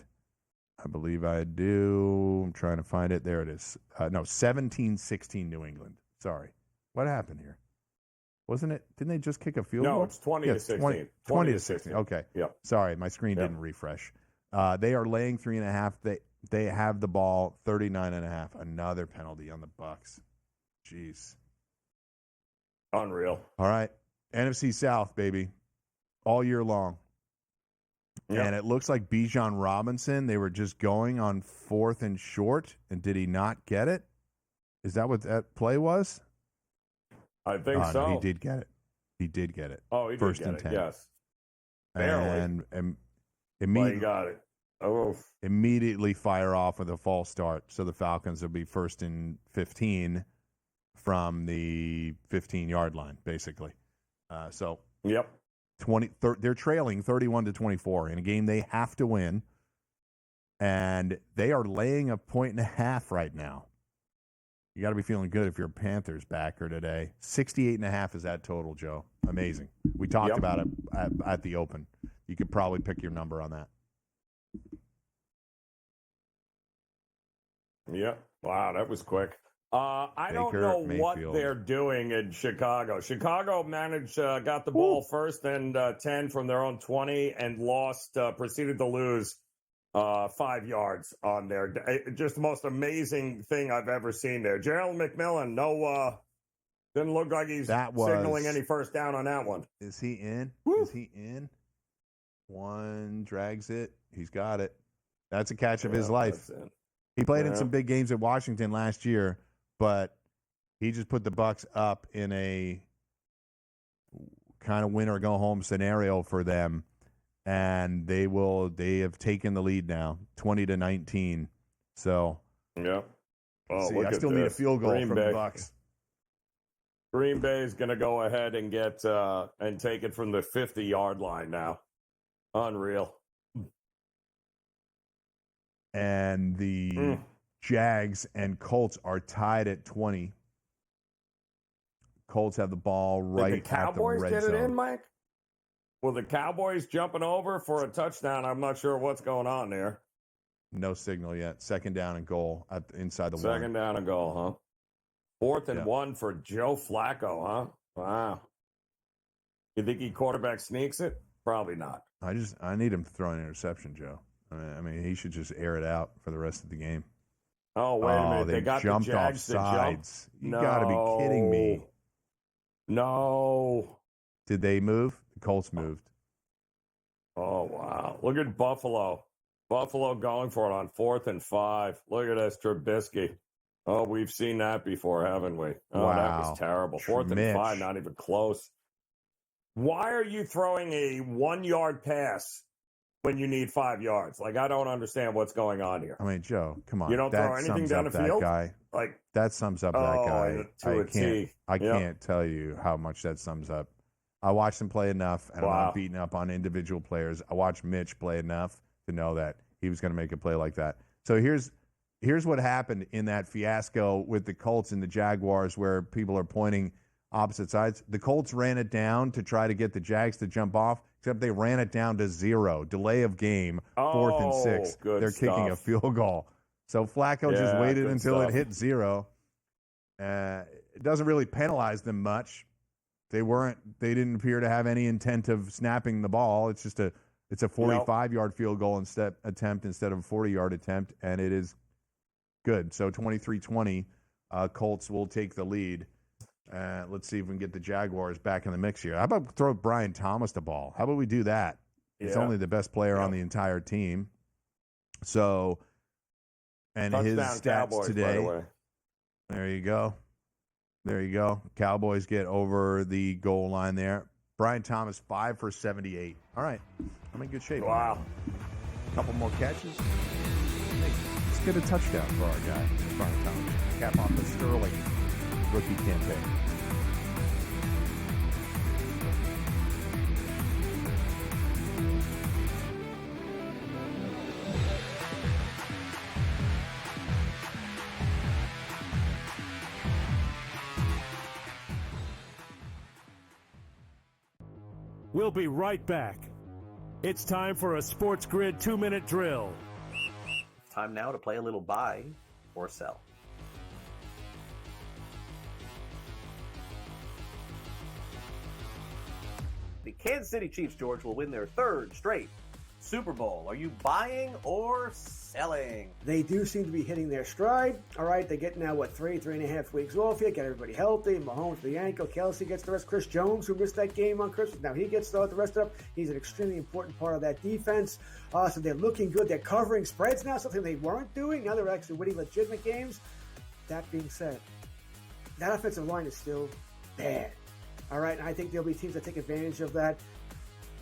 I believe I do. I'm trying to find it. There it is. 17-16 New England. Sorry. What happened here? Wasn't it? Didn't they just kick a field goal? No, it's 20 to 16. 20 to 16. Okay. Yep. Sorry, my screen didn't refresh. They are laying 3.5. They have the ball 39.5. Another penalty on the Bucks. Jeez. Unreal. All right. NFC South, baby. All year long. Yep. And it looks like Bijan Robinson, they were just going on 4th and short, and did he not get it? Is that what that play was? I think so. No, he did get it. He did get it. Oh, he did First get and it, 10. yes. Barely. And he got it. Oh. Immediately fire off with a false start. So the Falcons will be 1st and 15 from the 15-yard line, basically. Yep. They're trailing 31-24 in a game they have to win, and they are laying 1.5 right now. You got to be feeling good if you're a Panthers backer today. 68.5 is that total, Joe. Amazing. We talked about it at the open. You could probably pick your number on that. Yeah. Wow, that was quick. I don't know what they're doing in Chicago. Chicago got the ball first and 10 from their own 20 and proceeded to lose 5 yards on there. Just the most amazing thing I've ever seen there. Gerald McMillan, didn't look like he's signaling any first down on that one. Is he in? Woo. Is he in? One drags it. He's got it. That's a catch of his life. He played in some big games at Washington last year, but he just put the Bucks up in a kind of win or go home scenario for them. And they have taken the lead now, 20-19. So, yeah. Oh, I still need a field goal from the Bucks. Green Bay is going to go ahead and get and take it from the 50-yard line now. Unreal. And the Jags and Colts are tied at 20. Colts have the ball right Did the at the red zone. Cowboys get it in, Mike? Well, the Cowboys jumping over for a touchdown. I'm not sure what's going on there. No signal yet. 2nd down and goal inside the 2nd down and goal, huh? 4th and 1 for Joe Flacco, huh? Wow. You think he quarterback sneaks it? Probably not. I need him to throw an interception, Joe. I mean, he should just air it out for the rest of the game. Oh, wait a minute. They got jumped the Jags off sides. You got to be kidding me. No. Did they move? The Colts moved. Oh, wow. Look at Buffalo. Buffalo going for it on 4th and 5. Look at this, Trubisky. Oh, we've seen that before, haven't we? Oh, wow. That was terrible. 4th and 5, not even close. Why are you throwing a 1-yard pass when you need 5 yards? Like, I don't understand what's going on here. I mean, Joe, come on. You don't throw anything down the field? Guy. Like, that sums up that guy. I can't tell you how much that sums up. I watched him play enough, and I'm not beating up on individual players. I watched Mitch play enough to know that he was going to make a play like that. So here's what happened in that fiasco with the Colts and the Jaguars, where people are pointing opposite sides. The Colts ran it down to try to get the Jags to jump off, except they ran it down to 0. Delay of game, 4th and 6. They're kicking a field goal. So Flacco just waited until it hit 0. It doesn't really penalize them much. They didn't appear to have any intent of snapping the ball. It's just a 45-yard field goal attempt instead of a 40-yard attempt, and it is good. So 23-20, Colts will take the lead. Let's see if we can get the Jaguars back in the mix here. How about throw Brian Thomas the ball? How about we do that? He's only the best player on the entire team. So, and touchdown his stats Cowboys, today. By the way. There you go. There you go. Cowboys get over the goal line there. Brian Thomas, 5 for 78. All right. I'm in good shape. Wow. A couple more catches. Let's get a touchdown for our guy, Brian Thomas. Cap off the Sterling rookie campaign. We'll be right back. It's time for a Sports Grid 2-minute drill. Time now to play a little buy or sell. Kansas City Chiefs, George, will win their third straight Super Bowl. Are you buying or selling? They do seem to be hitting their stride. All right, they get now, 3.5 weeks off here, get everybody healthy. Mahomes with the ankle, Kelsey gets the rest. Chris Jones, who missed that game on Christmas, now he gets the rest of it. He's an extremely important part of that defense. So they're looking good. They're covering spreads now, something they weren't doing. Now they're actually winning legitimate games. That being said, that offensive line is still bad. All right, and I think there'll be teams that take advantage of that.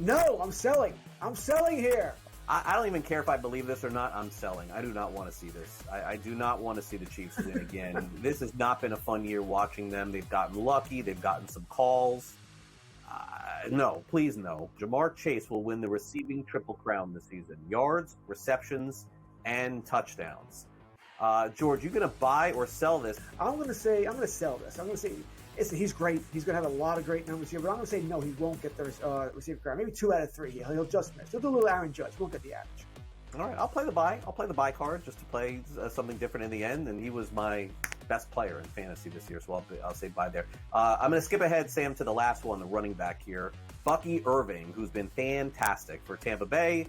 No, I'm selling. I'm selling here. I don't even care if I believe this or not. I'm selling. I do not want to see this. I do not want to see the Chiefs win again. This has not been a fun year watching them. They've gotten lucky. They've gotten some calls. No, please no. Jamar Chase will win the receiving triple crown this season. Yards, receptions, and touchdowns. George, you going to buy or sell this? I'm going to sell this. I'm going to say he's great. He's going to have a lot of great numbers here, but I'm going to say no, he won't get the receiver crown. Maybe 2 out of 3. He'll just miss. He'll do a little Aaron Judge. He won't get the average. All right, I'll play the buy. I'll play the buy card just to play something different in the end, and he was my best player in fantasy this year, so I'll say buy there. I'm going to skip ahead, Sam, to the last one, the running back here. Bucky Irving, who's been fantastic for Tampa Bay,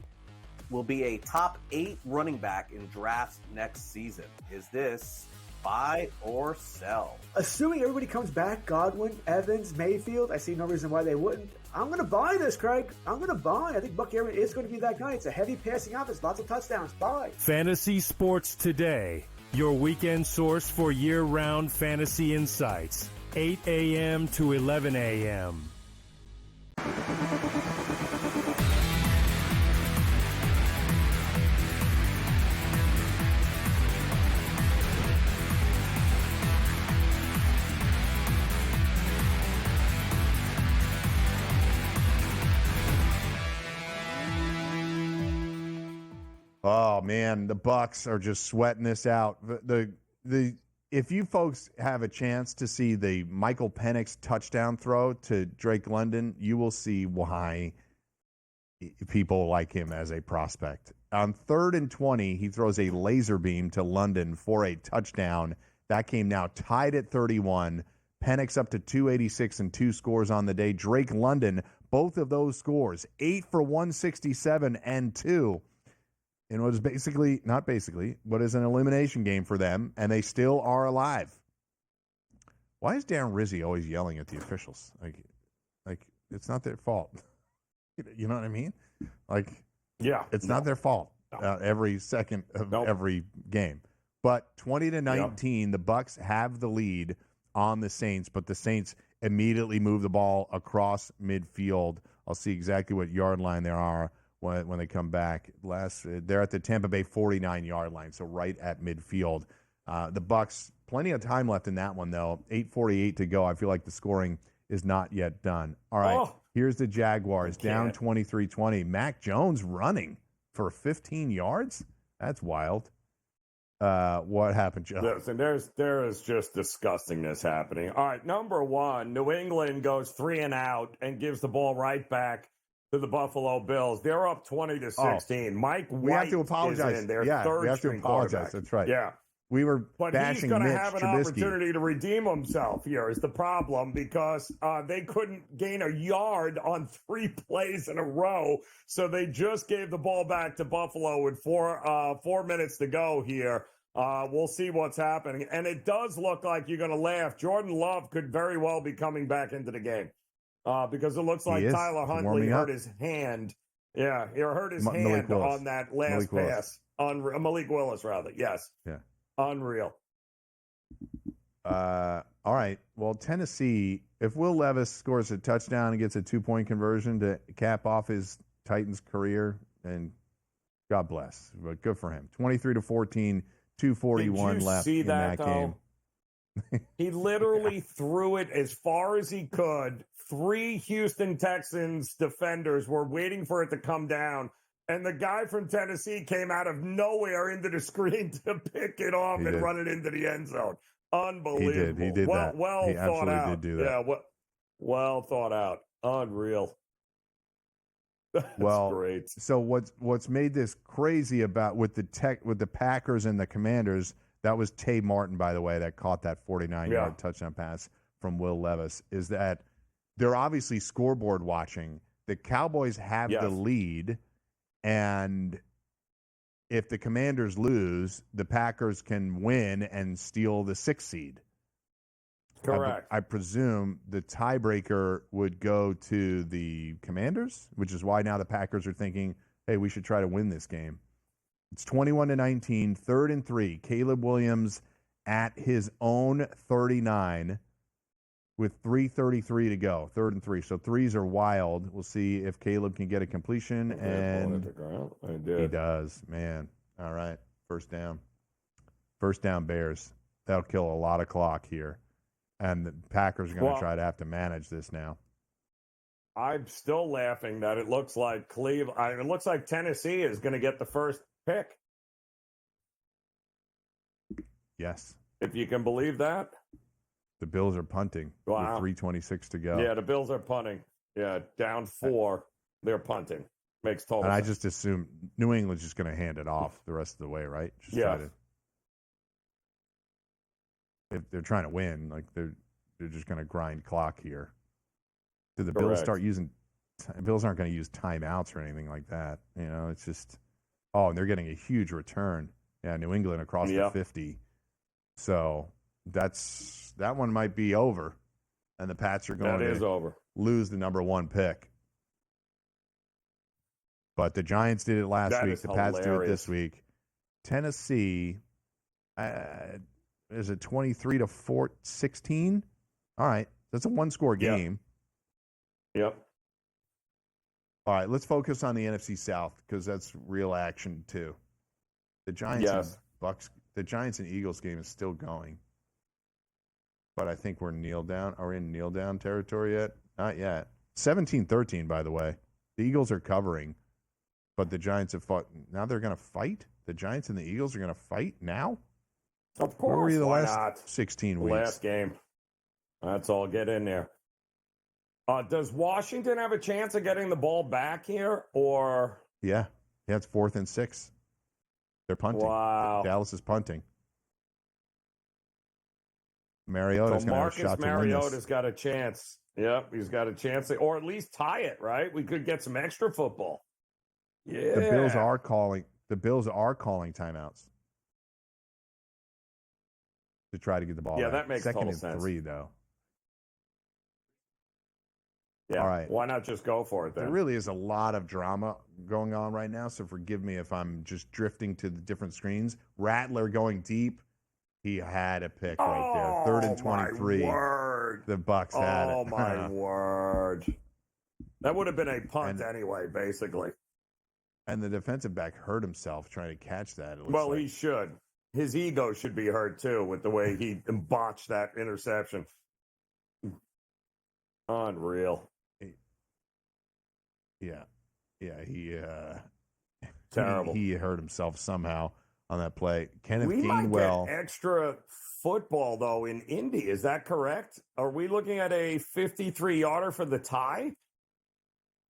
will be a top 8 running back in drafts next season. Is this buy or sell? Assuming everybody comes back, Godwin, Evans, Mayfield, I see no reason why they wouldn't. I'm going to buy this, Craig. I'm going to buy. I think Bucky Irving is going to be that guy. It's a heavy passing offense, lots of touchdowns. Buy. Fantasy Sports Today, your weekend source for year-round fantasy insights, 8 a.m. to 11 a.m. Oh man, the Bucks are just sweating this out. The if you folks have a chance to see the Michael Penix touchdown throw to Drake London, you will see why people like him as a prospect. On 3rd and 20, he throws a laser beam to London for a touchdown. That came now tied at 31. Penix up to 286 and 2 scores on the day. Drake London, both of those scores, 8 for 167 and 2. And what is what is an elimination game for them, and they still are alive. Why is Darren Rizzi always yelling at the officials? Like it's not their fault. You know what I mean? It's not their fault every second of every game. But 20-19, the Bucks have the lead on the Saints, but the Saints immediately move the ball across midfield. I'll see exactly what yard line there are when they come back. They're at the Tampa Bay 49-yard line, so right at midfield. The Bucks, plenty of time left in that one, though. 8:48 to go. I feel like the scoring is not yet done. All right, here's the Jaguars, down 23-20. Mac Jones running for 15 yards? That's wild. What happened, Joe? Listen, there is just disgustingness happening. All right, number one, New England goes 3 and out and gives the ball right back to the Buffalo Bills. They're up 20-16. Mike White, we have to apologize. Is in their third we have to apologize. That's right. Yeah. We were but bashing he's going to Mitch have an Trubisky. opportunity to redeem himself here is the problem, because they couldn't gain a yard on 3 plays in a row. So they just gave the ball back to Buffalo with 4 minutes to go here. We'll see what's happening. And it does look like, you're going to laugh, Jordan Love could very well be coming back into the game. Because it looks like Tyler Huntley hurt his hand. Yeah, he hurt his hand on that last pass. On Malik Willis, rather. Yes. Yeah. Unreal. All right. Well, Tennessee, if Will Levis scores a touchdown and gets a 2-point conversion to cap off his Titans career, and God bless. But good for him. 23-14, 2:41 left in that game. He literally threw it as far as he could. 3 Houston Texans defenders were waiting for it to come down, and the guy from Tennessee came out of nowhere into the screen to pick it off and run it into the end zone. Unbelievable. He did that. Well he thought out. Did do that. Yeah, well thought out. Unreal. That's great. So what's made this crazy about with the Packers and the Commanders, that was Tay Martin, by the way, that caught that 49-yard touchdown pass from Will Levis, is that they're obviously scoreboard watching the Cowboys have the lead, and if the Commanders lose, the Packers can win and steal the 6th seed. Correct. I presume the tiebreaker would go to the Commanders, which is why now the Packers are thinking, hey, we should try to win this game. It's 21-19, 3rd and 3. Caleb Williams at his own 39 with 3:33 to go. 3rd and 3. So threes are wild. We'll see if Caleb can get a completion. And he does, man. All right. First down. First down, Bears. That'll kill a lot of clock here. And the Packers are going to try to have to manage this now. I'm still laughing that it looks like it looks like Tennessee is going to get the first pick. Yes. If you can believe that. The Bills are punting with 3:26 to go. Yeah, the Bills are punting. Yeah, down 4. They're punting. Makes total sense. And I just assume New England's just going to hand it off the rest of the way, right? Just if they're trying to win, like they're just going to grind clock here. Do the Bills start using? Bills aren't going to use timeouts or anything like that. You know, it's just and they're getting a huge return. Yeah, New England across the 50. So that one might be over, and the Pats are going to lose the number 1 pick. But the Giants did it last week. The Pats do it this week. Tennessee. Is it 23-16? All right. That's a 1-score game. Yep. All right. Let's focus on the NFC South because that's real action too. The Giants the Giants and Eagles game is still going. But I think we're kneel down. Are we in kneel down territory yet? Not yet. 17-13, by the way. The Eagles are covering, but the Giants have fought. Now they're going to fight? The Giants and the Eagles are going to fight now? Of course. Where were you the Why last not? 16 weeks? Last game. That's all. Get in there. Does Washington have a chance of getting the ball back here, or? Yeah, it's 4th and 6. They're punting. Wow. Dallas is punting. Mariota's going to have a shot to win this. Mariota's got a chance. Yep, he's got a chance, or at least tie it. Right? We could get some extra football. Yeah. The Bills are calling timeouts to try to get the ball. Yeah, back. that makes total sense. 2nd and 3 though. Yeah. All right. Why not just go for it then? There really is a lot of drama going on right now, so forgive me if I'm just drifting to the different screens. Rattler going deep. He had a pick right there. 3rd and 23. My word. The Bucks had it. Oh, my word. That would have been a punt anyway, basically. And the defensive back hurt himself trying to catch that. Well, he should. His ego should be hurt, too, with the way he botched that interception. Unreal. Yeah, he terrible. He hurt himself somehow on that play. Kenneth We Gainwell. might get extra football though in Indy. Is that correct? Are we looking at a 53-yarder for the tie?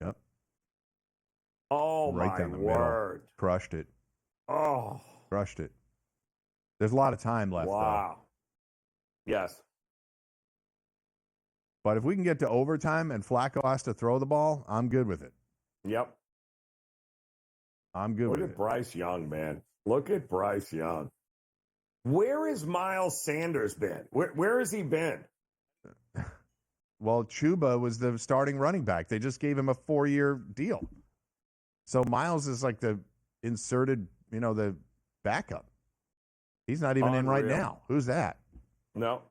Yep. Oh right my down the word! Middle. Crushed it. Oh, crushed it. There's a lot of time left. Wow. Though. Yes. But if we can get to overtime and Flacco has to throw the ball, I'm good with it. Yep. I'm good with it. Look at Bryce Young, man. Look at Bryce Young. Where has Miles Sanders been? Where has he been? Well, Chuba was the starting running back. They just gave him a 4-year deal. So Miles is like the inserted, the backup. He's not even in right now. Who's that? No.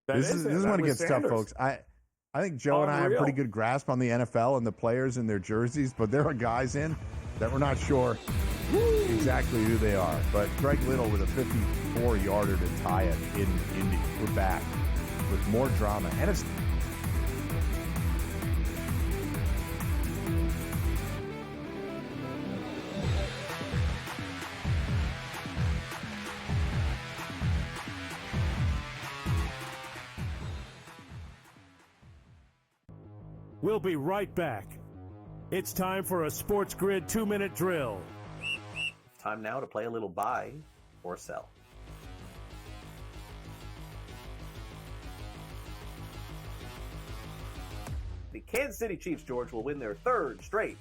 This is when it gets tough, folks. I think Joe and I have a pretty good grasp on the NFL and the players and their jerseys, but there are guys in that we're not sure exactly who they are. But Greg Little with a 54-yarder to tie it in Indy. We're back with more drama. And it's We'll be right back. It's time for a Sports Grid 2-minute drill. Time now to play a little buy or sell. The Kansas City Chiefs, George, will win their third straight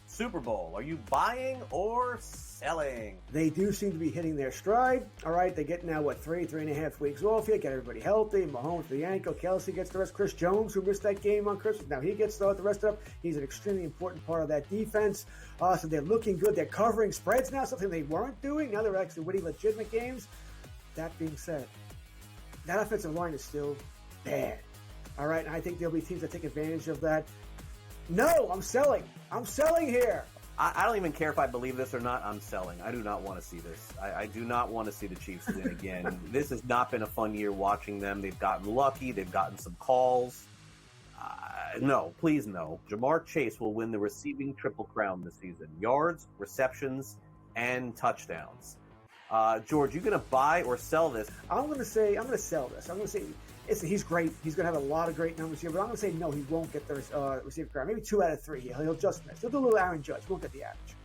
Super Bowl. Are you buying or selling? They do seem to be hitting their stride. All right, they get now, 3.5 weeks off here, get everybody healthy. Mahomes for the ankle, Kelsey gets the rest. Chris Jones, who missed that game on Christmas, now he gets the rest of it. He's an extremely important part of that defense. So they're looking good. They're covering spreads now, something they weren't doing. Now they're actually winning legitimate games. That being said, that offensive line is still bad. All right, and I think there'll be teams that take advantage of that. No, I'm selling. I'm selling here. I don't even care if I believe this or not. I'm selling. I do not want to see this. I do not want to see the Chiefs win again. This has not been a fun year watching them. They've gotten lucky. They've gotten some calls. No, please no. Jamar Chase will win the receiving triple crown this season. Yards, receptions, and touchdowns. George, you going to buy or sell this? I'm going to sell this. I'm going to say he's great. He's going to have a lot of great numbers here, but I'm going to say no, he won't get the receiver crown. Maybe 2 out of 3 here. He'll just miss. He'll do a little Aaron Judge. He won't get the average.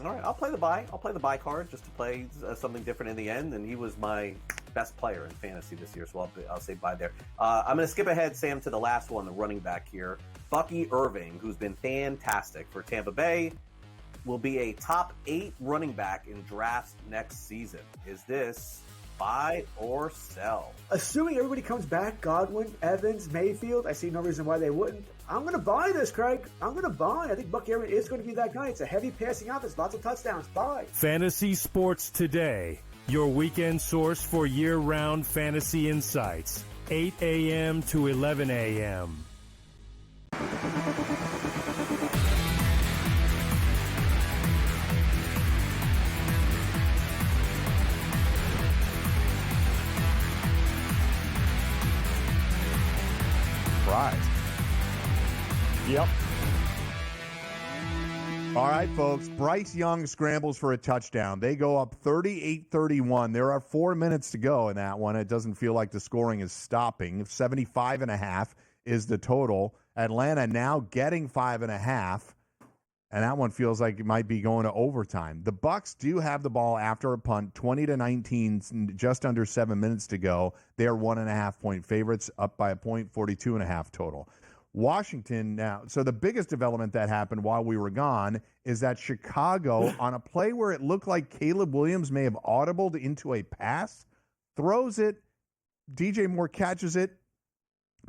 All right, I'll play the buy. I'll play the buy card just to play something different in the end, and he was my best player in fantasy this year, so I'll say buy there. I'm going to skip ahead, Sam, to the last one, the running back here. Bucky Irving, who's been fantastic for Tampa Bay, will be a top 8 running back in drafts next season. Is this buy or sell? Assuming everybody comes back, Godwin, Evans, Mayfield, I see no reason why they wouldn't. I'm going to buy this, Craig. I'm going to buy. I think Bucky Irving is going to be that guy. It's a heavy passing offense, lots of touchdowns. Buy. Fantasy Sports Today, your weekend source for year-round fantasy insights, 8 a.m. to 11 a.m. Yep. All right, folks. Bryce Young scrambles for a touchdown. They go up 38-31. There are 4 minutes to go in that one. It doesn't feel like the scoring is stopping. 75.5 is the total. Atlanta now getting 5.5. And that one feels like it might be going to overtime. The Bucs do have the ball after a punt, 20-19, just under 7 minutes to go. They are 1.5-point favorites, up by a point, 42.5 total. Washington now. So the biggest development that happened while we were gone is that Chicago, on a play where it looked like Caleb Williams may have audibled into a pass, throws it. DJ Moore catches it,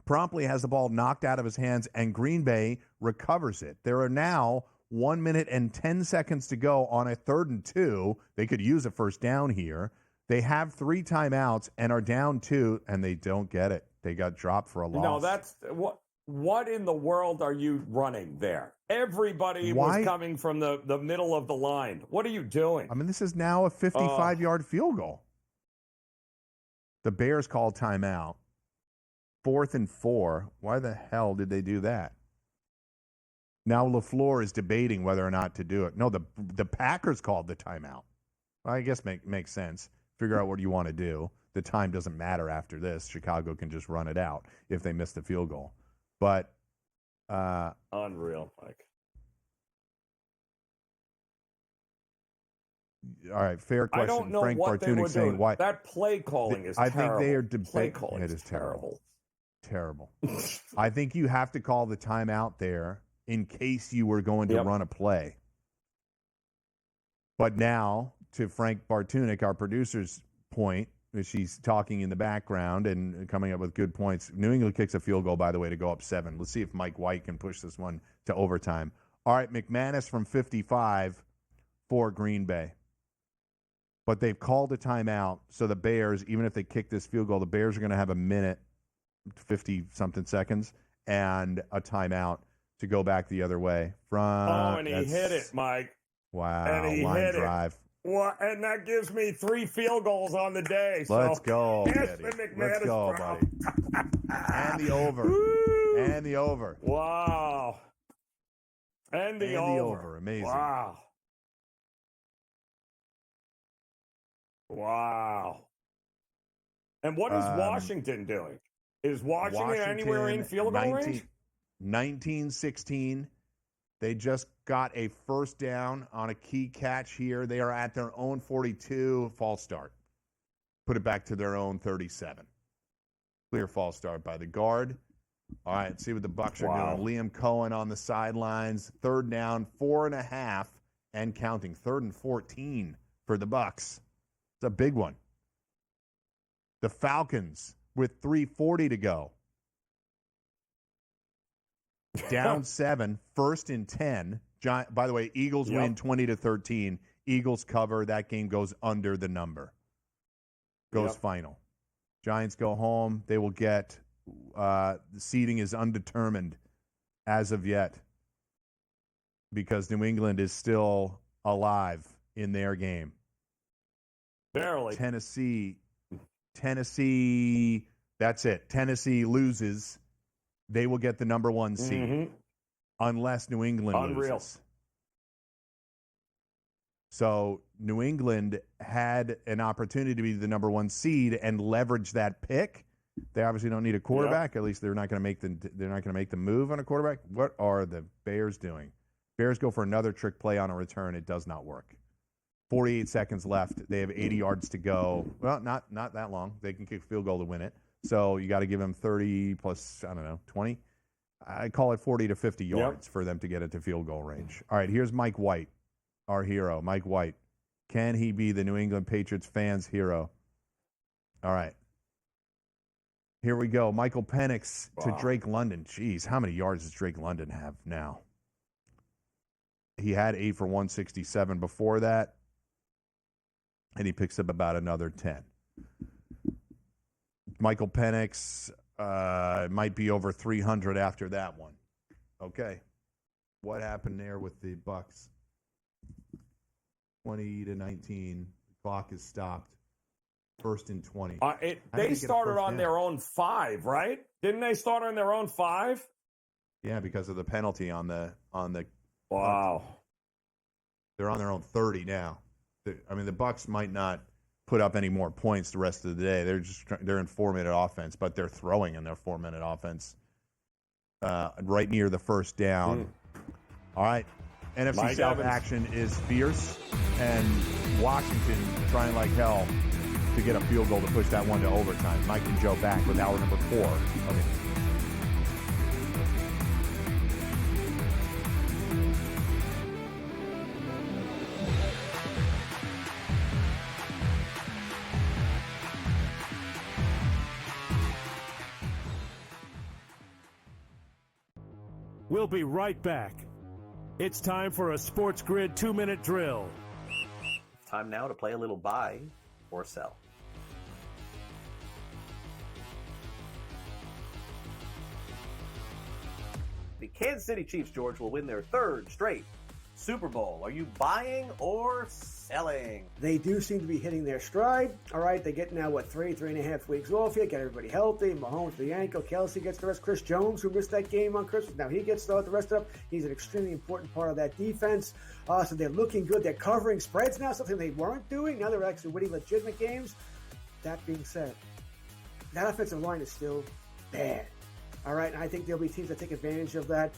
promptly has the ball knocked out of his hands, and Green Bay recovers it. There are now 1 minute and 10 seconds to go on a 3rd and 2. They could use a first down here. They have 3 timeouts and are down 2, and they don't get it. They got dropped for a loss. No, that's what in the world are you running there? Everybody was coming from the middle of the line. What are you doing? I mean, this is now a 55-yard field goal. The Bears called timeout. 4th and 4. Why the hell did they do that? Now LaFleur is debating whether or not to do it. No, the Packers called the timeout. Well, I guess makes sense. Figure out what you want to do. The time doesn't matter after this. Chicago can just run it out if they miss the field goal. But unreal, Mike. All right, fair question. I don't know Frank what they were saying doing. why That play calling is terrible. I think they are play calling it is terrible. Terrible. I think you have to call the timeout there in case you were going to run a play. But now, to Frank Bartunik, our producer's point, she's talking in the background and coming up with good points. New England kicks a field goal, by the way, to go up 7. Let's see if Mike White can push this one to overtime. All right, McManus from 55 for Green Bay. But they've called a timeout, so the Bears, even if they kick this field goal, the Bears are going to have a minute, 50-something seconds, and a timeout to go back the other way. And he hit it, Mike. Wow, and he line hit drive. It. Well, and that gives me 3 field goals on the day. So Let's go, yes, Let's go, buddy. And the over. Woo! And the over. Wow. And the over. Amazing. Wow. And what is Washington doing? Is Washington anywhere in field goal range? 19-16. They just got a first down on a key catch here. They are at their own 42. False start. Put it back to their own 37. Clear false start by the guard. All right, see what the Bucs are doing. Liam Cohen on the sidelines. 3rd down, 4.5, and counting. 3rd and 14 for the Bucs. It's a big one. The Falcons with 3:40 to go. Down 7, 1st and 10. By the way, Eagles win 20-13. Eagles cover. That game goes under the number. Goes final. Giants go home. They will get the seeding is undetermined as of yet because New England is still alive in their game. Barely. Tennessee, that's it. Tennessee loses. They will get the number 1 seed unless New England loses. So New England had an opportunity to be the number 1 seed and leverage that pick. They obviously don't need a quarterback. At least they're not going to make the move on a quarterback. What are the Bears doing? Bears go for another trick play on a return. It does not work. 48 seconds left. They have 80 yards to go. Well, not that long. They can kick a field goal to win it. So you got to give them 30 plus, 20. I call it 40 to 50 yards for them to get into field goal range. All right, here's Mike White, our hero. Mike White. Can he be the New England Patriots fans' hero? All right. Here we go. Michael Penix to Drake London. Jeez, how many yards does Drake London have now? He had 8 for 167 before that, and he picks up about another 10. Michael Penix might be over 300 after that one. Okay. What happened there with the Bucs? 20-19. The clock is stopped. 1st and 20. They started on their own 5, right? Didn't they start on their own 5? Yeah, because of the penalty on the. Wow. They're on their own 30 now. The Bucs might not put up any more points the rest of the day. They're in 4-minute offense, but they're throwing in their 4-minute offense right near the 1st down. All right. NFC South action is fierce, and Washington trying like hell to get a field goal to push that one to overtime. Mike and Joe back with hour number 4. Okay. We'll be right back. It's time for a Sports Grid 2-minute drill. Time now to play a little buy or sell. The Kansas City Chiefs, George, will win their 3rd straight Super Bowl. Are you buying or selling? They do seem to be hitting their stride. All right, they get now, 3.5 weeks off here, get everybody healthy. Mahomes with the ankle, Kelsey gets the rest. Chris Jones, who missed that game on Christmas, now he gets the rest of it. He's an extremely important part of that defense. So they're looking good. They're covering spreads now, something they weren't doing. Now they're actually winning legitimate games. That being said, that offensive line is still bad. All right, and I think there'll be teams that take advantage of that.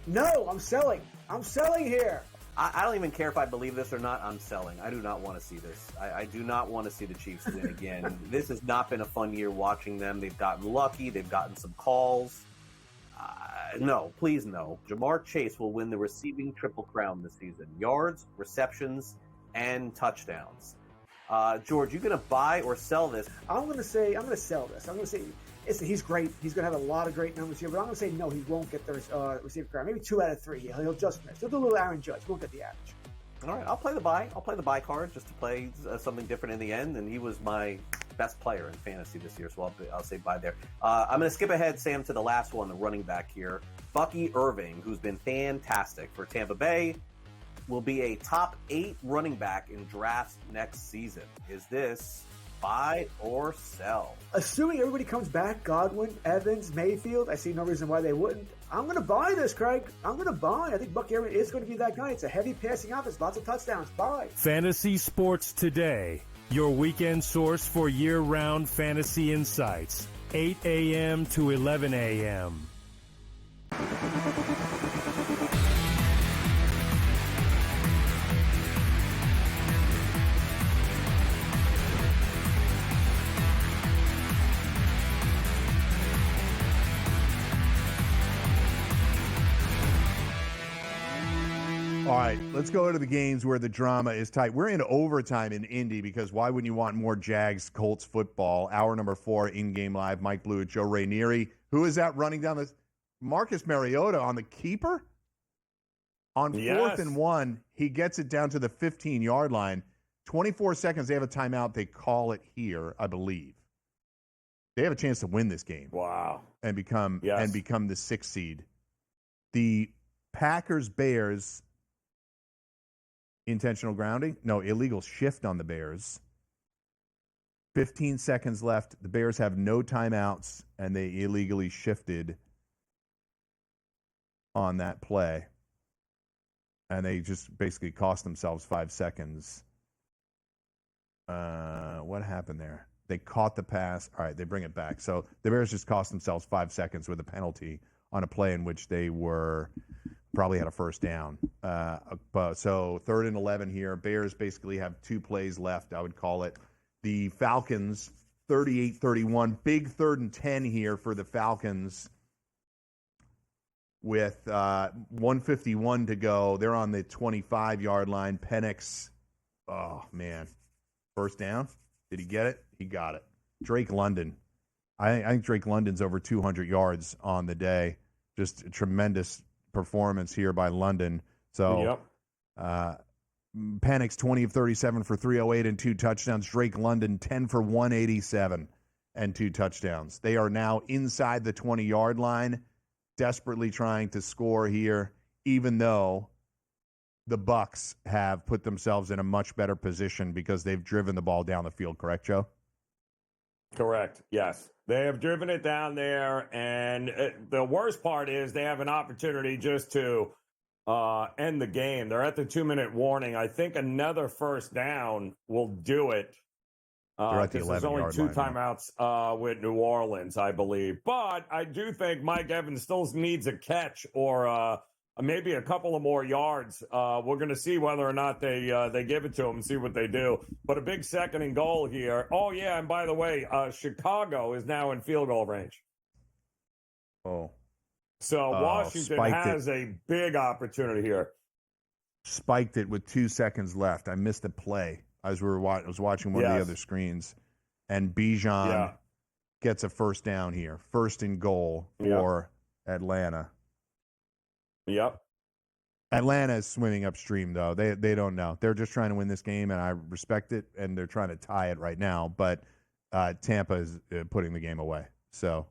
No, I'm selling. I'm selling here. I don't even care if I believe this or not. I'm selling. I do not want to see this. I do not want to see the Chiefs win again. This has not been a fun year watching them. They've gotten lucky. They've gotten some calls. No, please no. Jamar Chase will win the receiving triple crown this season. Yards, receptions, and touchdowns. George, you going to buy or sell this? I'm going to sell this. I'm going to say he's great. He's going to have a lot of great numbers here, but I'm going to say no, he won't get the receiver crown. Maybe 2 out of 3. He'll just miss. He'll do a little Aaron Judge. He won't get the average. All right, I'll play the buy. I'll play the buy card just to play something different in the end, and he was my best player in fantasy this year, so I'll say buy there. I'm going to skip ahead, Sam, to the last one, the running back here. Bucky Irving, who's been fantastic for Tampa Bay, will be a top 8 running back in drafts next season. Is this buy or sell? Assuming everybody comes back, Godwin, Evans, Mayfield, I see no reason why they wouldn't. I'm going to buy this, Craig. I'm going to buy. I think Bucky Irving is going to be that guy. It's a heavy passing offense, lots of touchdowns. Buy. Fantasy Sports Today, your weekend source for year-round fantasy insights. 8 a.m. to 11 a.m. All right, let's go to the games where the drama is tight. We're in overtime in Indy because why wouldn't you want more Jags Colts football? Hour number 4, in-game live. Mike Blewett, Joe Rainieri. Who is that running down this? Marcus Mariota on the keeper? On 4th and 1, he gets it down to the 15-yard line. 24 seconds, they have a timeout. They call it here, I believe. They have a chance to win this game. Wow. And become the 6th seed. The Packers-Bears intentional grounding? No, illegal shift on the Bears. 15 seconds left. The Bears have no timeouts, and they illegally shifted on that play. And they just basically cost themselves 5 seconds. What happened there? They caught the pass. All right, they bring it back. So the Bears just cost themselves 5 seconds with a penalty on a play in which they were probably had a first down. So 3rd and 11 here. Bears basically have 2 plays left, I would call it. The Falcons, 38-31. Big 3rd and 10 here for the Falcons with 1:51 to go. They're on the 25-yard line. Penix, oh, man. First down. Did he get it? He got it. Drake London. I think Drake London's over 200 yards on the day. Just a tremendous performance here by London. So, Penix 20 of 37 for 308 and 2 touchdowns. Drake London 10 for 187 and 2 touchdowns. They are now inside the 20-yard line, desperately trying to score here, even though the Bucs have put themselves in a much better position because they've driven the ball down the field. Correct, Joe? Correct. Yes. They have driven it down there, and the worst part is they have an opportunity just to end the game. They're at the 2-minute warning. I think another first down will do it. Because there's only 2 timeouts with New Orleans, I believe. But I do think Mike Evans still needs a catch or maybe a couple of more yards. We're going to see whether or not they give it to him and see what they do. But a big 2nd and goal here. Oh, yeah, and by the way, Chicago is now in field goal range. Oh. So Washington has a big opportunity here. Spiked it with 2 seconds left. I missed a play. I was watching one of the other screens. And Bijan gets a first down here. 1st and goal for Atlanta. Yep. Atlanta is swimming upstream, though. They don't know. They're just trying to win this game, and I respect it, and they're trying to tie it right now. But Tampa is putting the game away. So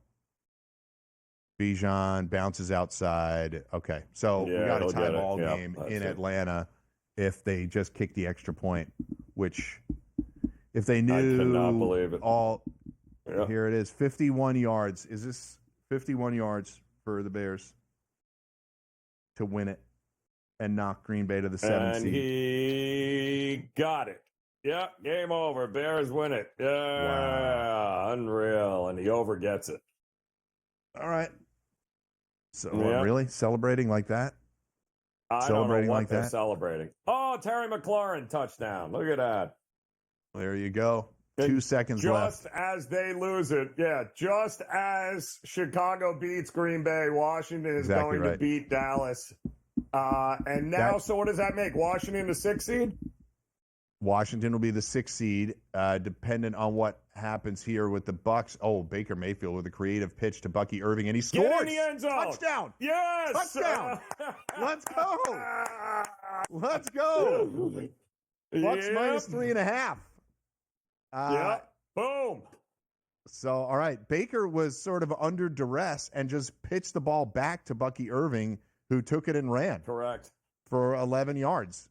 Bijan bounces outside. Okay, so we got a tie ball game in Atlanta if they just kick the extra point, which if they knew, I cannot believe it. Here it is, 51 yards. Is this 51 yards for the Bears to win it and knock Green Bay to the 7th seed? And he got it. Yeah, game over. Bears win it. Yeah, wow. Unreal. And the over gets it. All right. So really? Celebrating like that? I don't know what they're celebrating. Oh, Terry McLaurin touchdown. Look at that. There you go. 2 seconds left. Just as they lose it. Yeah, just as Chicago beats Green Bay, Washington is going to beat Dallas. And now, so what does that make? Washington the 6th seed? Washington will be the 6th seed, dependent on what happens here with the Bucs. Oh, Baker Mayfield with a creative pitch to Bucky Irving, and he scores. Get in the end zone. Touchdown. Yes. Touchdown. Let's go. Let's go. Bucs minus 3.5. Boom. So, all right. Baker was sort of under duress and just pitched the ball back to Bucky Irving, who took it and ran. Correct. For 11 yards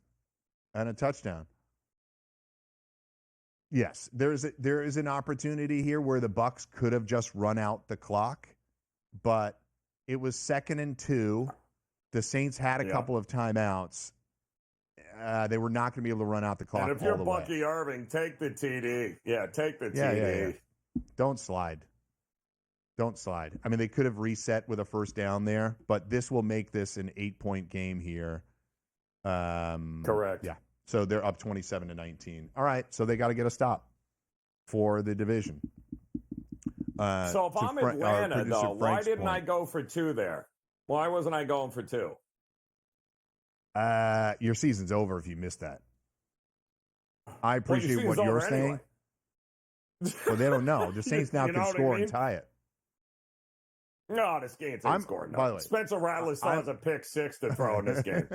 and a touchdown. Yes, there is an opportunity here where the Bucs could have just run out the clock, but it was 2nd and 2. The Saints had a couple of timeouts. They were not going to be able to run out the clock. And if you're Bucky Irving, take the TD. Yeah, take the TD. Yeah. Don't slide. I mean, they could have reset with a first down there, but this will make this an 8-point game here. Correct. Yeah. So they're up 27-19. All right, so they got to get a stop for the division. So if I'm Atlanta, though, why didn't I go for 2 there? Why wasn't I going for 2? Your season's over if you missed that. I appreciate Well, what you're saying. anyway. Well, they don't know. The Saints now can score and tie it. No, this game's ain't scoring. No. By the way, Spencer Rattler still has a pick 6 to throw in this game.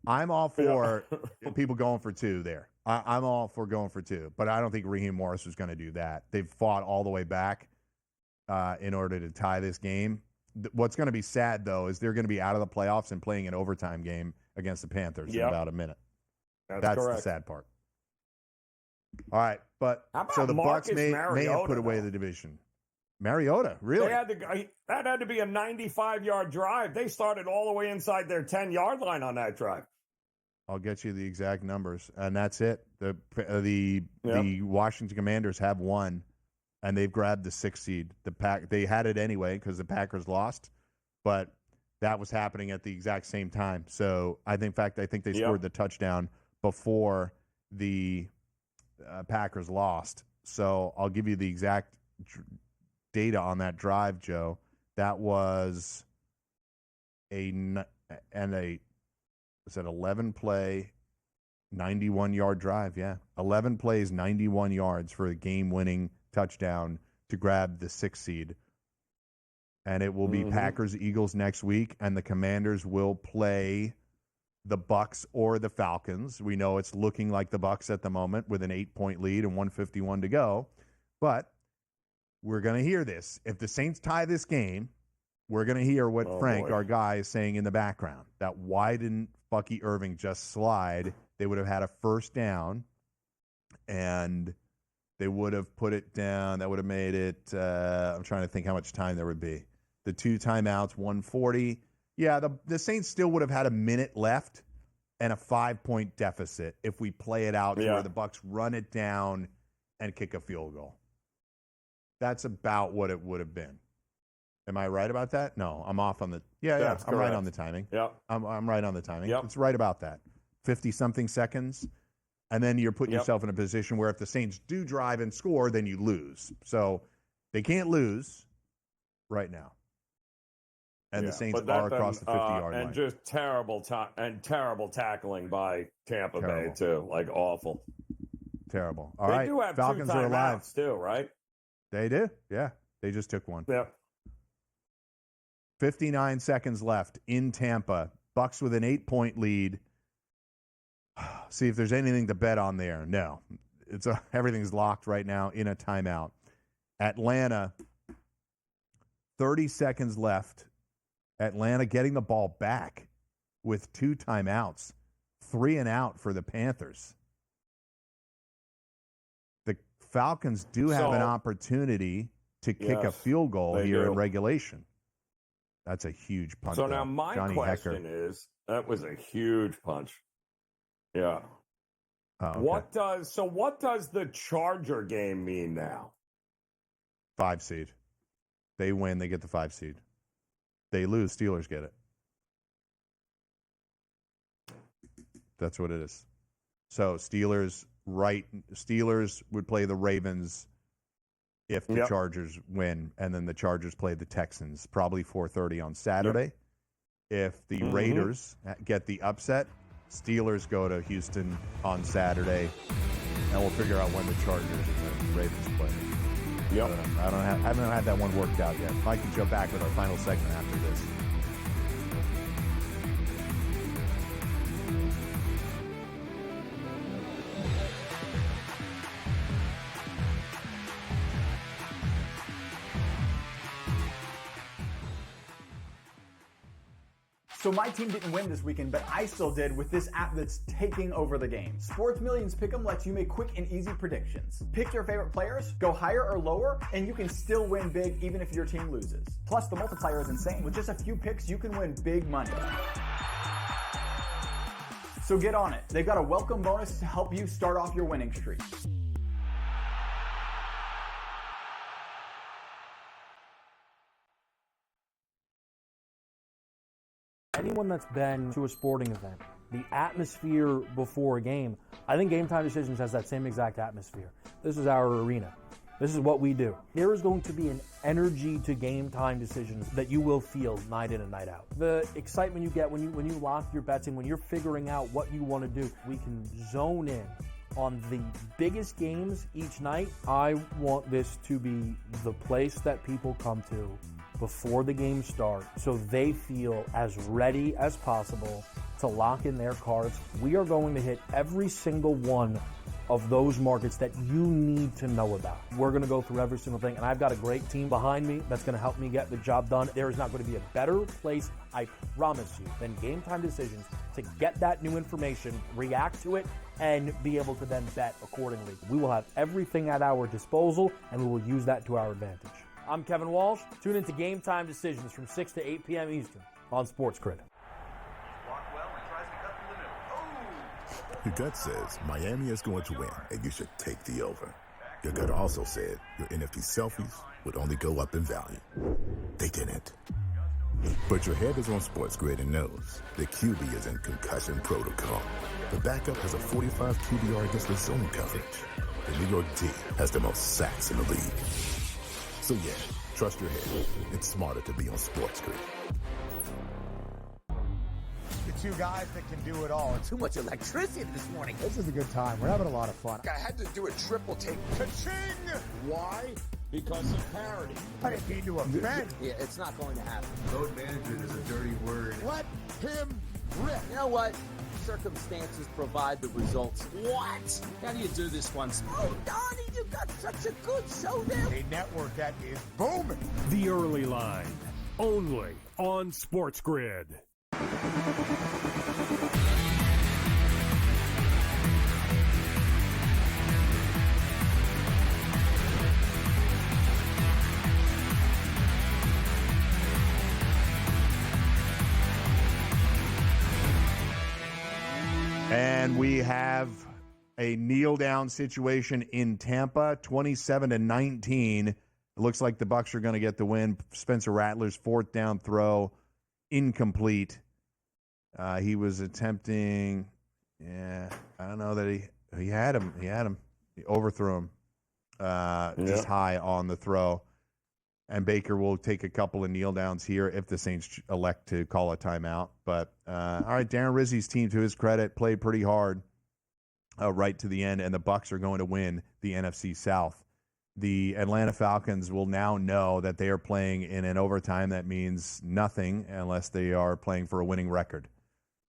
I'm all for people going for 2 there. I'm all for going for 2, but I don't think Raheem Morris was going to do that. They've fought all the way back in order to tie this game. What's going to be sad, though, is they're going to be out of the playoffs and playing an overtime game against the Panthers in about a minute. That's the sad part. All right, but so the Bucs may have put away the division. Mariota, really? That had to be a 95-yard drive. They started all the way inside their 10-yard line on that drive. I'll get you the exact numbers, and that's it. The Washington Commanders have won, and they've grabbed the 6th seed. They had it anyway because the Packers lost, but that was happening at the exact same time. So I think they scored the touchdown before the Packers lost. So I'll give you the exact data on that drive, Joe. That was an 11-play, 91-yard drive. Yeah, 11 plays, 91 yards for a game-winning touchdown to grab the 6th seed. And it will be Packers-Eagles next week, and the Commanders will play the Bucs or the Falcons. We know it's looking like the Bucs at the moment with an 8-point lead and 151 to go. But we're going to hear this. If the Saints tie this game, we're going to hear what Frank, our guy, is saying in the background. That why didn't Bucky Irving just slide? They would have had a first down, and they would have put it down. That would have made it I'm trying to think how much time there would be. The 2 timeouts, 140. Yeah, the Saints still would have had a minute left and a 5-point deficit if we play it out to where the Bucs run it down and kick a field goal. That's about what it would have been. Am I right about that? No, I'm off on the. Yeah, I'm right on the timing. Yeah, I'm right on the timing. Yep. It's right about that. 50-something seconds, and then you're putting yourself in a position where if the Saints do drive and score, then you lose. So they can't lose right now. And the Saints are across the 50-yard line. And just terrible tackling by Tampa Bay too, like awful. Terrible. All right, they do have Falcons 2 are alive too, right? They do. Yeah, they just took one. Yeah. 59 seconds left in Tampa. Bucs with an 8-point lead. See if there's anything to bet on there. No, everything's locked right now in a timeout. Atlanta, 30 seconds left. Atlanta getting the ball back with 2 timeouts, 3 and out for the Panthers. The Falcons do have an opportunity to kick a field goal here in regulation. That's a huge punch. So now my question is, that was a huge punch. Yeah. Oh, okay. What does the Charger game mean now? 5 seed. They win, they get the 5 seed. They lose, Steelers get it. That's what it is. So Steelers would play the Ravens if the Chargers win, and then the Chargers play the Texans, probably 4:30 on Saturday. If the Raiders get the upset, Steelers go to Houston on Saturday, and we'll figure out when the Chargers and the Ravens play. Yep. I haven't had that one worked out yet. Mike can jump back with our final segment after this. So my team didn't win this weekend, but I still did with this app that's taking over the game. Sports Millions Pick'em lets you make quick and easy predictions. Pick your favorite players, go higher or lower, and you can still win big even if your team loses. Plus, the multiplier is insane. With just a few picks, you can win big money. So get on it. They've got a welcome bonus to help you start off your winning streak. Anyone that's been to a sporting event, the atmosphere before a game, I think Game Time Decisions has that same exact atmosphere. This is our arena. This is what we do. There is going to be an energy to game time decisions that you will feel night in and night out. The excitement you get when you lock your bets in, when you're figuring out what you want to do, we can zone in on the biggest games each night. I want this to be the place that people come to before the games start so they feel as ready as possible to lock in their cards. We are going to hit every single one of those markets that you need to know about. We're going to go through every single thing, and I've got a great team behind me that's going to help me get the job done. There is not going to be a better place, I promise you, than Game Time Decisions to get that new information, react to it, and be able to then bet accordingly. We will have everything at our disposal, and we will use that to our advantage. I'm Kevin Walsh. Tune into Game Time Decisions from 6 to 8 p.m. Eastern on Sports Grid. Your gut says Miami is going to win, and you should take the over. Your gut also said your NFT selfies would only go up in value. They didn't. But your head is on Sports Grid and knows the QB is in concussion protocol. The backup has a 45 QBR against the zone coverage. The New York D has the most sacks in the league. So yeah, trust your head. It's smarter to be on Sports Grid. The two guys that can do it all. Too much electricity this morning. This is a good time. We're having a lot of fun. I had to do a triple take. Ka-ching! Why? Because of parity. I didn't mean to offend. Yeah, it's not going to happen. Load management is a dirty word. Let him rip. You know what? Circumstances provide the results. What? How do you do this one? Oh, Donnie, you got such a good show there. A network that is booming. The Early Line, only on Sports Grid. And we have a kneel-down situation in Tampa, 27-19. It looks like the Bucs are going to get the win. Spencer Rattler's fourth down throw, incomplete. He was attempting, I don't know that he had him. He overthrew him just high on the throw. And Baker will take a couple of kneel downs here if the Saints elect to call a timeout. But, all right, Darren Rizzi's team, to his credit, played pretty hard right to the end, and the Bucs are going to win the NFC South. The Atlanta Falcons will now know that they are playing in an overtime that means nothing unless they are playing for a winning record.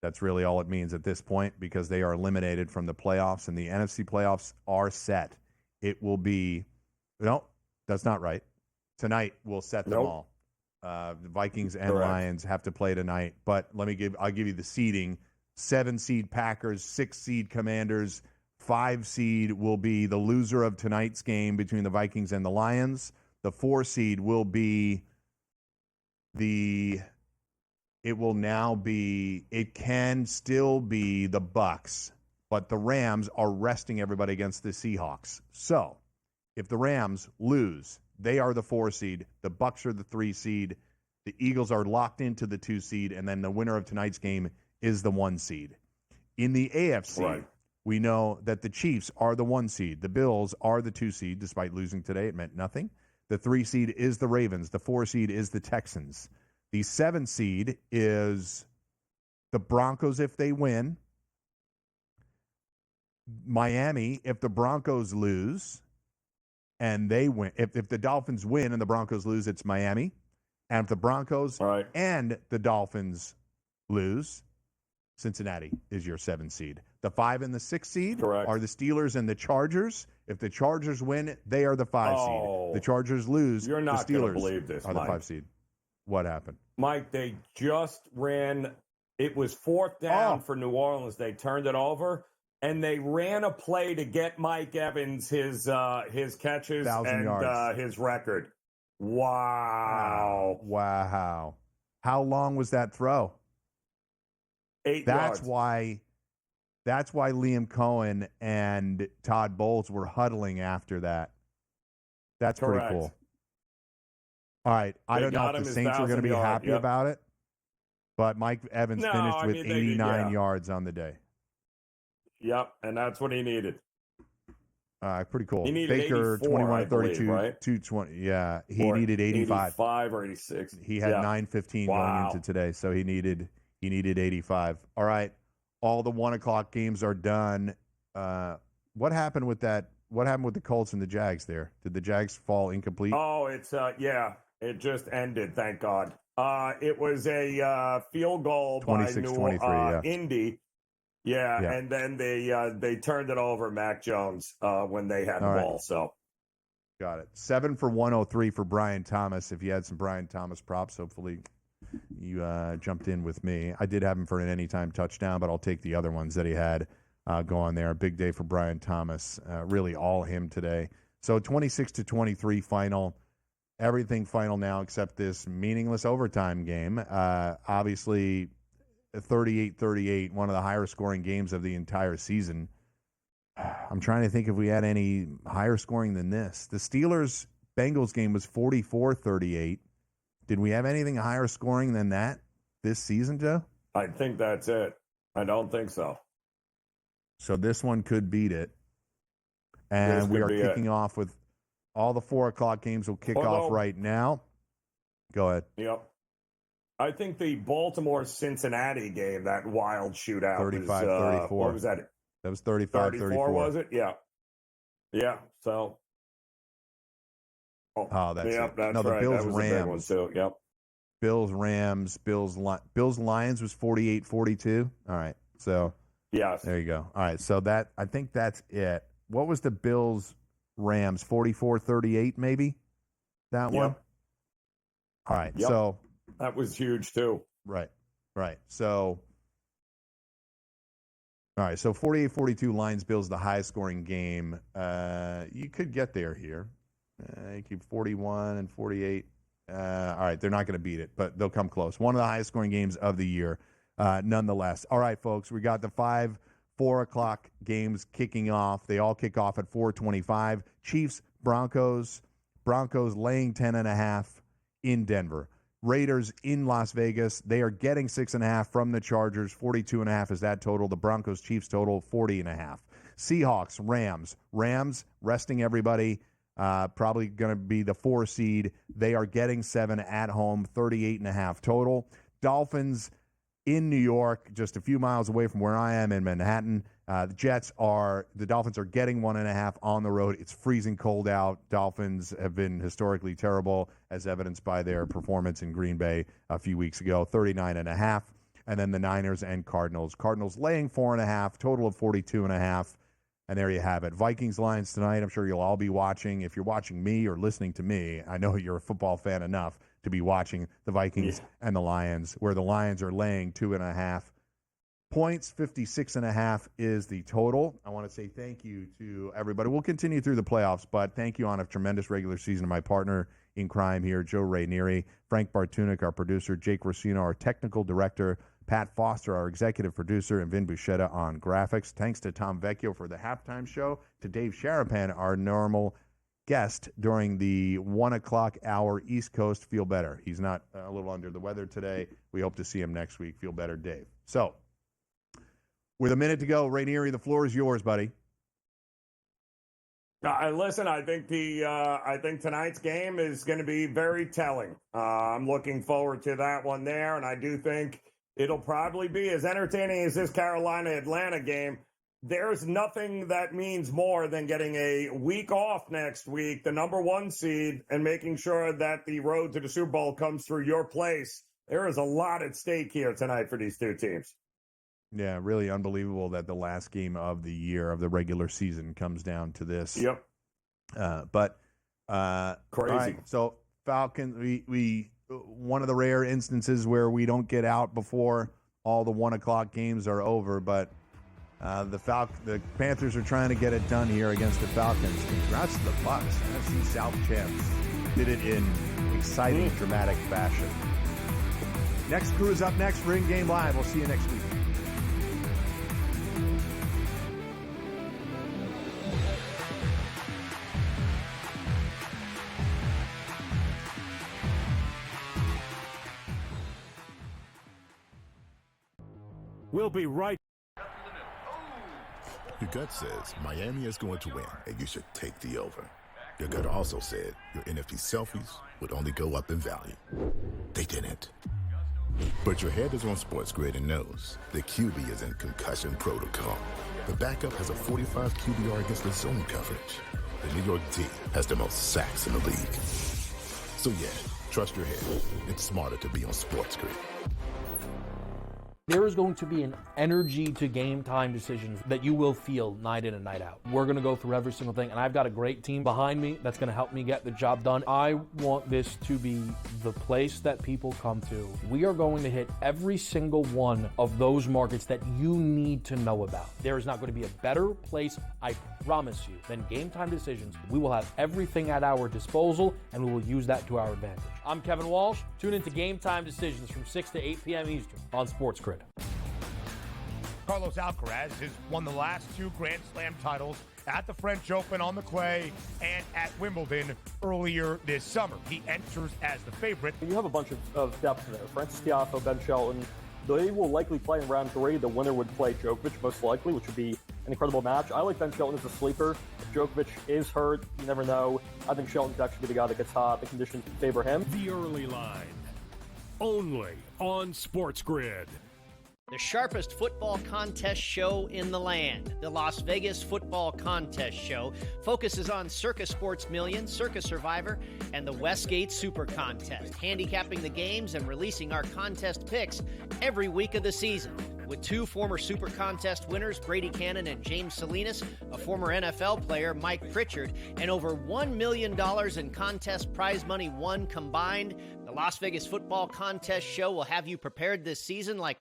That's really all it means at this point because they are eliminated from the playoffs, and the NFC playoffs are set. It will be – no, that's not right. Tonight we'll set them all. The Vikings and Lions have to play tonight. But I'll give you the seeding. 7-seed Packers, 6-seed Commanders, 5-seed will be the loser of tonight's game between the Vikings and the Lions. The 4-seed will be it can still be the Bucs, but the Rams are resting everybody against the Seahawks. So if the Rams lose, they are the 4-seed. The Bucs are the 3-seed. The Eagles are locked into the 2-seed, and then the winner of tonight's game is the 1-seed. In the AFC, we know that the Chiefs are the 1-seed. The Bills are the 2-seed. Despite losing today, it meant nothing. The 3-seed is the Ravens. The 4-seed is the Texans. The 7-seed is the Broncos if they win. Miami if the Broncos lose. And they win. If the Dolphins win and the Broncos lose, it's Miami. And if the Broncos and the Dolphins lose, Cincinnati is your 7-seed. The 5 and the 6 seed are the Steelers and the Chargers. If the Chargers win, they are the 5 seed. The Chargers lose. You're not the Steelers going to believe this, are Mike. the 5 seed. What happened? Mike, they just ran. It was fourth down for New Orleans. They turned it over. And they ran a play to get Mike Evans his catches and yards. His record. Wow. Wow. How long was that throw? 8 yards. That's why Liam Cohen and Todd Bowles were huddling after that. That's Correct. pretty cool. All right. I don't know if the Saints are going to be happy about it, but Mike Evans finished with 89 yards on the day. Yep, and that's what he needed. Pretty cool. He needed Baker, 84, 21 I to 32, believe, right? 220. Yeah, he Or needed 85. 85 or 86. He had 915 going into today, so he needed 85. All right, all the 1 o'clock games are done. What happened with that? What happened with the Colts and the Jags there? Did the Jags fall incomplete? Oh, it's it just ended. Thank God. It was a field goal by 26-23, Indy. Yeah, and then they turned it over Mac Jones when they had the ball. So got it. 7 for 103 for Brian Thomas. If you had some Brian Thomas props, hopefully you jumped in with me. I did have him for an anytime touchdown, but I'll take the other ones that he had go on there. Big day for Brian Thomas. Really all him today. So 26-23 final. Everything final now except this meaningless overtime game. Obviously 38-38, one of the higher scoring games of the entire season. I'm trying to think if we had any higher scoring than this. The Steelers-Bengals game was 44-38. Did we have anything higher scoring than that this season, Joe? I think that's it. I don't think so. So this one could beat it. And we are kicking off with all the 4 o'clock games will kick off right now. Go ahead. Yep. I think the Baltimore-Cincinnati game, that wild shootout, 35-34. What was that? That was 35-34. Was it? Yeah. Yeah. So. That's it. That's no, the right. Bills-Rams. Yep. Bills-Rams. Bills-Lions was 48-42. All right. So. Yes. There you go. All right. So I think that's it. What was the Bills-Rams? 44-38 maybe? That one? All right. Yep. So. That was huge, too. Right. So, all right. So 48-42 Lions-Bills, the highest scoring game. You could get there here. You keep 41 and 48. All right. They're not going to beat it, but they'll come close. One of the highest scoring games of the year, nonetheless. All right, folks. We got the 4 o'clock games kicking off. They all kick off at 4:25. Chiefs, Broncos laying 10.5 in Denver. Raiders in Las Vegas. They are getting 6.5 from the Chargers. 42.5 is that total. The Broncos Chiefs total 40.5. Seahawks, Rams resting everybody. Probably going to be the 4 seed. They are getting 7 at home. 38.5 total. Dolphins in New York, just a few miles away from where I am in Manhattan. The Dolphins are getting 1.5 on the road. It's freezing cold out. Dolphins have been historically terrible, as evidenced by their performance in Green Bay a few weeks ago, 39.5. And then the Niners and Cardinals. Cardinals laying 4.5, total of 42.5. And there you have it. Vikings-Lions tonight. I'm sure you'll all be watching. If you're watching me or listening to me, I know you're a football fan enough to be watching the Vikings and the Lions, where the Lions are laying 2.5 points. 56.5 is the total. I want to say thank you to everybody. We'll continue through the playoffs, but thank you on a tremendous regular season to my partner in crime here, Joe Rainieri, Frank Bartunik, our producer, Jake Rossino, our technical director, Pat Foster, our executive producer, and Vin Buscetta on graphics. Thanks to Tom Vecchio for the halftime show, to Dave Sharapan, our normal guest during the 1 o'clock hour East Coast Feel Better. He's not a little under the weather today. We hope to see him next week. Feel better, Dave. So, with a minute to go, Rainieri, the floor is yours, buddy. Listen, I think tonight's game is going to be very telling. I'm looking forward to that one there, and I do think it'll probably be as entertaining as this Carolina-Atlanta game. There's nothing that means more than getting a week off next week, the number 1 seed, and making sure that the road to the Super Bowl comes through your place. There is a lot at stake here tonight for these two teams. Yeah, really unbelievable that the last game of the year, of the regular season, comes down to this. Yep. Crazy. Right, so Falcons, we one of the rare instances where we don't get out before all the 1 o'clock games are over, but the Panthers are trying to get it done here against the Falcons. Congrats to the Bucs. NFC South champs did it in exciting, dramatic fashion. Next crew is up next for In-Game Live. We'll see you next week. We'll be right Your gut says Miami is going to win, and you should take the over. Your gut also said your NFT selfies would only go up in value. They didn't. But your head is on SportsGrid and knows the QB is in concussion protocol. The backup has a 45 QBR against the zone coverage. The New York D has the most sacks in the league. So yeah, trust your head. It's smarter to be on SportsGrid. There is going to be an energy to game time decisions that you will feel night in and night out. We're going to go through every single thing, and I've got a great team behind me that's going to help me get the job done. I want this to be the place that people come to. We are going to hit every single one of those markets that you need to know about. There is not going to be a better place, I promise you, than Game Time Decisions. We will have everything at our disposal, and we will use that to our advantage. I'm Kevin Walsh. Tune into Game Time Decisions from 6 to 8 p.m. Eastern on SportsGrid. Carlos Alcaraz has won the last 2 Grand Slam titles at the French Open on the clay and at Wimbledon earlier this summer. He enters as the favorite. You have a bunch of depth there. Francis Tiafoe, Ben Shelton, they will likely play in round 3. The winner would play Djokovic most likely, which would be an incredible match. I like Ben Shelton as a sleeper. If Djokovic is hurt, you never know. I think Shelton could actually be the guy that gets hot. The conditions favor him. The early line, only on SportsGrid. The sharpest football contest show in the land, the Las Vegas Football Contest Show, focuses on Circa Sports Million, Circa Survivor, and the Westgate Super Contest, handicapping the games and releasing our contest picks every week of the season. With 2 former Super Contest winners, Brady Cannon and James Salinas, a former NFL player, Mike Pritchard, and over $1 million in contest prize money won combined, the Las Vegas Football Contest Show will have you prepared this season like...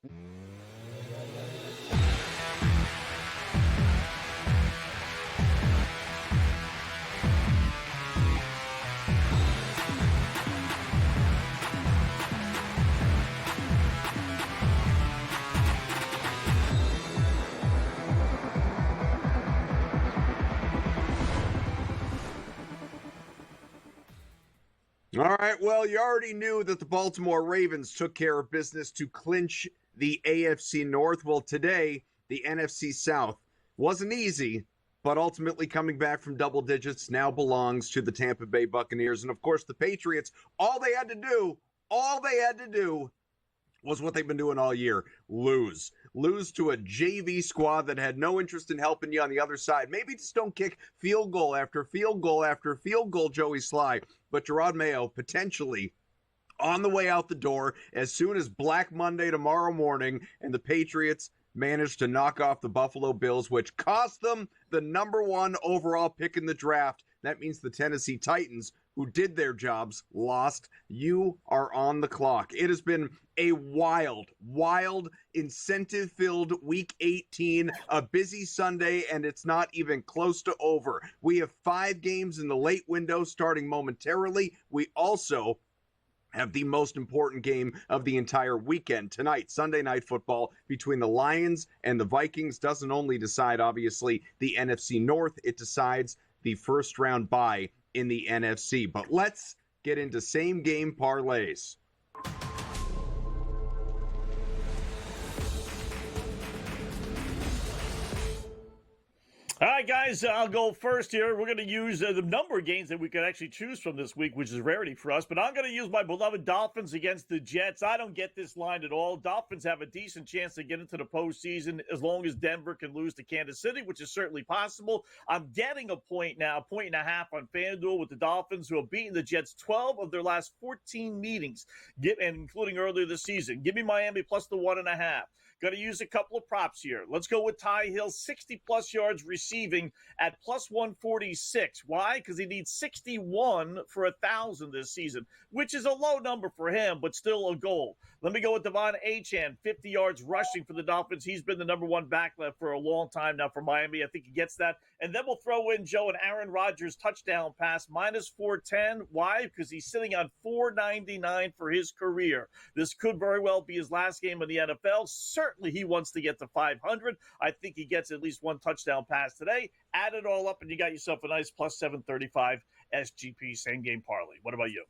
All right, well, you already knew that the Baltimore Ravens took care of business to clinch the AFC North. Well, today, the NFC South wasn't easy, but ultimately coming back from double digits now belongs to the Tampa Bay Buccaneers. And, of course, the Patriots, all they had to do was what they've been doing all year, lose. Lose to a JV squad that had no interest in helping you on the other side. Maybe just don't kick field goal after field goal after field goal, Joey Sly. But Gerard Mayo potentially on the way out the door as soon as Black Monday tomorrow morning, and the Patriots managed to knock off the Buffalo Bills, which cost them the number 1 overall pick in the draft. That means the Tennessee Titans, who did their jobs, lost. You are on the clock. It has been a wild, incentive-filled Week 18, a busy Sunday, and it's not even close to over. We have 5 games in the late window starting momentarily. We also have the most important game of the entire weekend tonight. Sunday Night Football between the Lions and the Vikings doesn't only decide, obviously, the NFC North, it decides the first round bye in the NFC. But let's get into same game parlays. All right, guys, I'll go first here. We're going to use the number of games that we could actually choose from this week, which is rarity for us. But I'm going to use my beloved Dolphins against the Jets. I don't get this line at all. Dolphins have a decent chance to get into the postseason as long as Denver can lose to Kansas City, which is certainly possible. I'm getting a point now, 1.5 on FanDuel with the Dolphins, who have beaten the Jets 12 of their last 14 meetings, including earlier this season. Give me Miami plus the 1.5. Going to use a couple of props here. Let's go with Ty Hill, 60-plus yards receiving at plus 146. Why? Because he needs 61 for 1,000 this season, which is a low number for him, but still a goal. Let me go with Devon Achane, 50 yards rushing for the Dolphins. He's been the number 1 back left for a long time now for Miami. I think he gets that. And then we'll throw in, Joe, an Aaron Rodgers touchdown pass, minus 410. Why? Because he's sitting on 499 for his career. This could very well be his last game in the NFL. Certainly he wants to get to 500. I think he gets at least 1 touchdown pass today. Add it all up, and you got yourself a nice plus 735 SGP same-game parlay. What about you?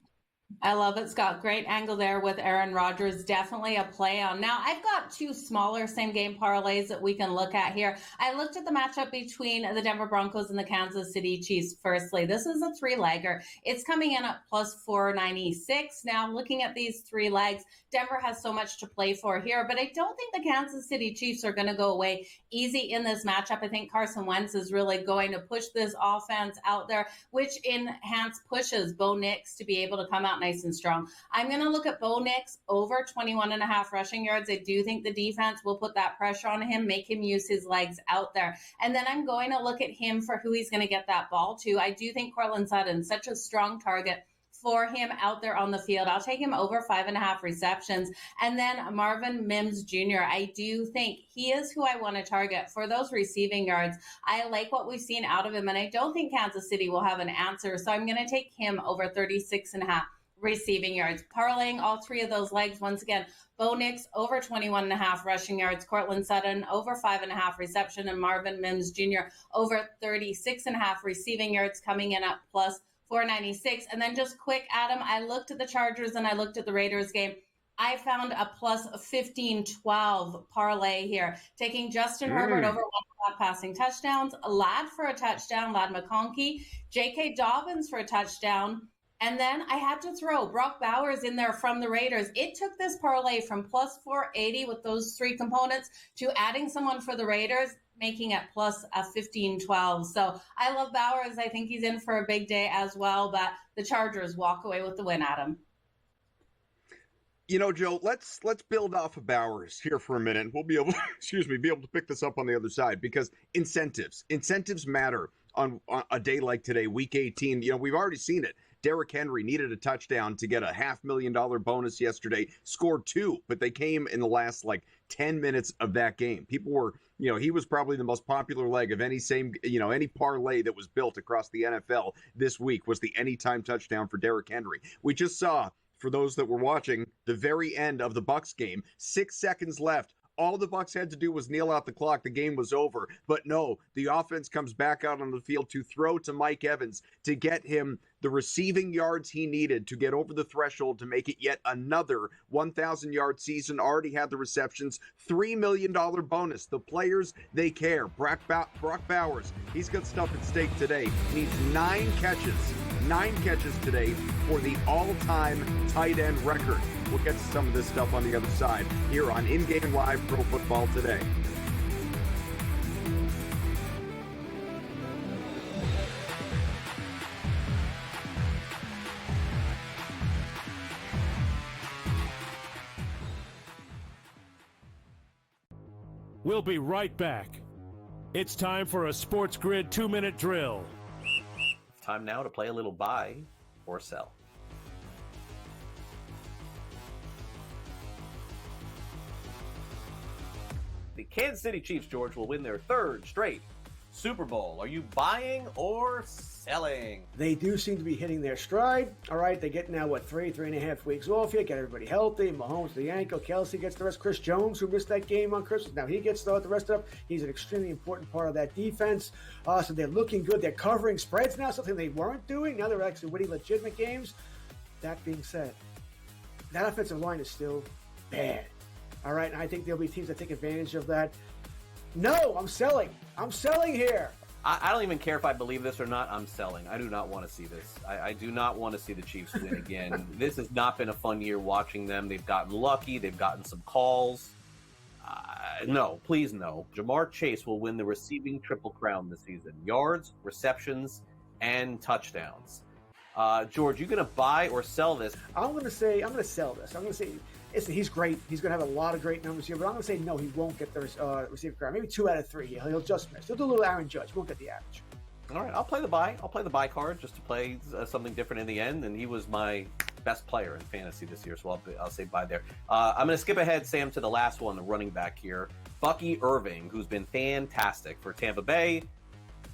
I love it, Scott. Great angle there with Aaron Rodgers. Definitely a play on. Now, I've got two smaller same game parlays that we can look at here. I looked at the matchup between the Denver Broncos and the Kansas City Chiefs. Firstly, this is a three-legger. It's coming in at plus 496. Now, looking at these three legs, Denver has so much to play for here, but I don't think the Kansas City Chiefs are going to go away easy in this matchup. I think Carson Wentz is really going to push this offense out there, which pushes Bo Nix to be able to come out nice and strong. I'm going to look at Bo Nix over 21.5 rushing yards. I do think the defense will put that pressure on him, make him use his legs out there. And then I'm going to look at him for who he's going to get that ball to. I do think Cortland Sutton's such a strong target for him out there on the field. I'll take him over 5.5 receptions. And then Marvin Mims Jr., I do think he is who I want to target for those receiving yards. I like what we've seen out of him, and I don't think Kansas City will have an answer. So I'm going to take him over 36.5 receiving yards. Parlaying all three of those legs, once again, Bo Nix over 21.5 rushing yards, Cortland Sutton over 5.5 reception, and Marvin Mims Jr. over 36.5 receiving yards, coming in at plus 496. And then just quick, Adam, I looked at the Chargers and I looked at the Raiders game. I found a plus 15-12 parlay here, taking Justin Herbert over 1.5 passing touchdowns, Ladd for a touchdown, Ladd McConkey, J.K. Dobbins for a touchdown, and then I had to throw Brock Bowers in there from the Raiders. It took this parlay from plus 480 with those three components to adding someone for the Raiders, making it plus a 15-12. So I love Bowers. I think he's in for a big day as well, but the Chargers walk away with the win, Adam. You know, Joe, let's build off of Bowers here for a minute. We'll be able to pick this up on the other side, because incentives matter on a day like today, week 18. You know, we've already seen it. Derrick Henry needed a touchdown to get a $500,000 bonus yesterday, scored 2, but they came in the last 10 minutes of that game. People were, he was probably the most popular leg of any parlay that was built across the NFL this week was the anytime touchdown for Derrick Henry. We just saw, for those that were watching, the very end of the Bucs game, 6 seconds left. All the Bucs had to do was kneel out the clock. The game was over. But no, the offense comes back out on the field to throw to Mike Evans to get him the receiving yards he needed to get over the threshold to make it yet another 1,000-yard season. Already had the receptions, $3 million bonus. The players, they care. Brock Bowers, he's got stuff at stake today. Needs 9 catches today for the all-time tight end record. We'll get to some of this stuff on the other side here on In-Game Live Pro Football Today. We'll be right back. It's time for a Sports Grid 2-minute drill. Time now to play a little buy or sell. The Kansas City Chiefs, George, will win their 3rd straight Super Bowl. Are you buying or selling? They do seem to be hitting their stride. All right, they get now, 3.5 weeks off here, get everybody healthy. Mahomes the ankle, Kelsey gets the rest. Chris Jones, who missed that game on Christmas, now he gets the rest of it. He's an extremely important part of that defense. So they're looking good. They're covering spreads now, something they weren't doing. Now they're actually winning legitimate games. That being said, that offensive line is still bad. All right, and I think there'll be teams that take advantage of that. No, I'm selling. I'm selling here. I don't even care if I believe this or not. I'm selling. I do not want to see this. I do not want to see the Chiefs win again. This has not been a fun year watching them. They've gotten lucky. They've gotten some calls. No, please no. Jamar Chase will win the receiving triple crown this season. Yards, receptions, and touchdowns. George, you going to buy or sell this? I'm going to sell this. I'm going to say, listen, he's great. He's going to have a lot of great numbers here, but I'm going to say no, he won't get the receiver crown. Maybe 2 out of 3. He'll just miss. He'll do a little Aaron Judge. Won't get the average. All right, I'll play the buy. I'll play the buy card just to play something different in the end, and he was my best player in fantasy this year, so I'll say buy there. I'm going to skip ahead, Sam, to the last one, the running back here. Bucky Irving, who's been fantastic for Tampa Bay,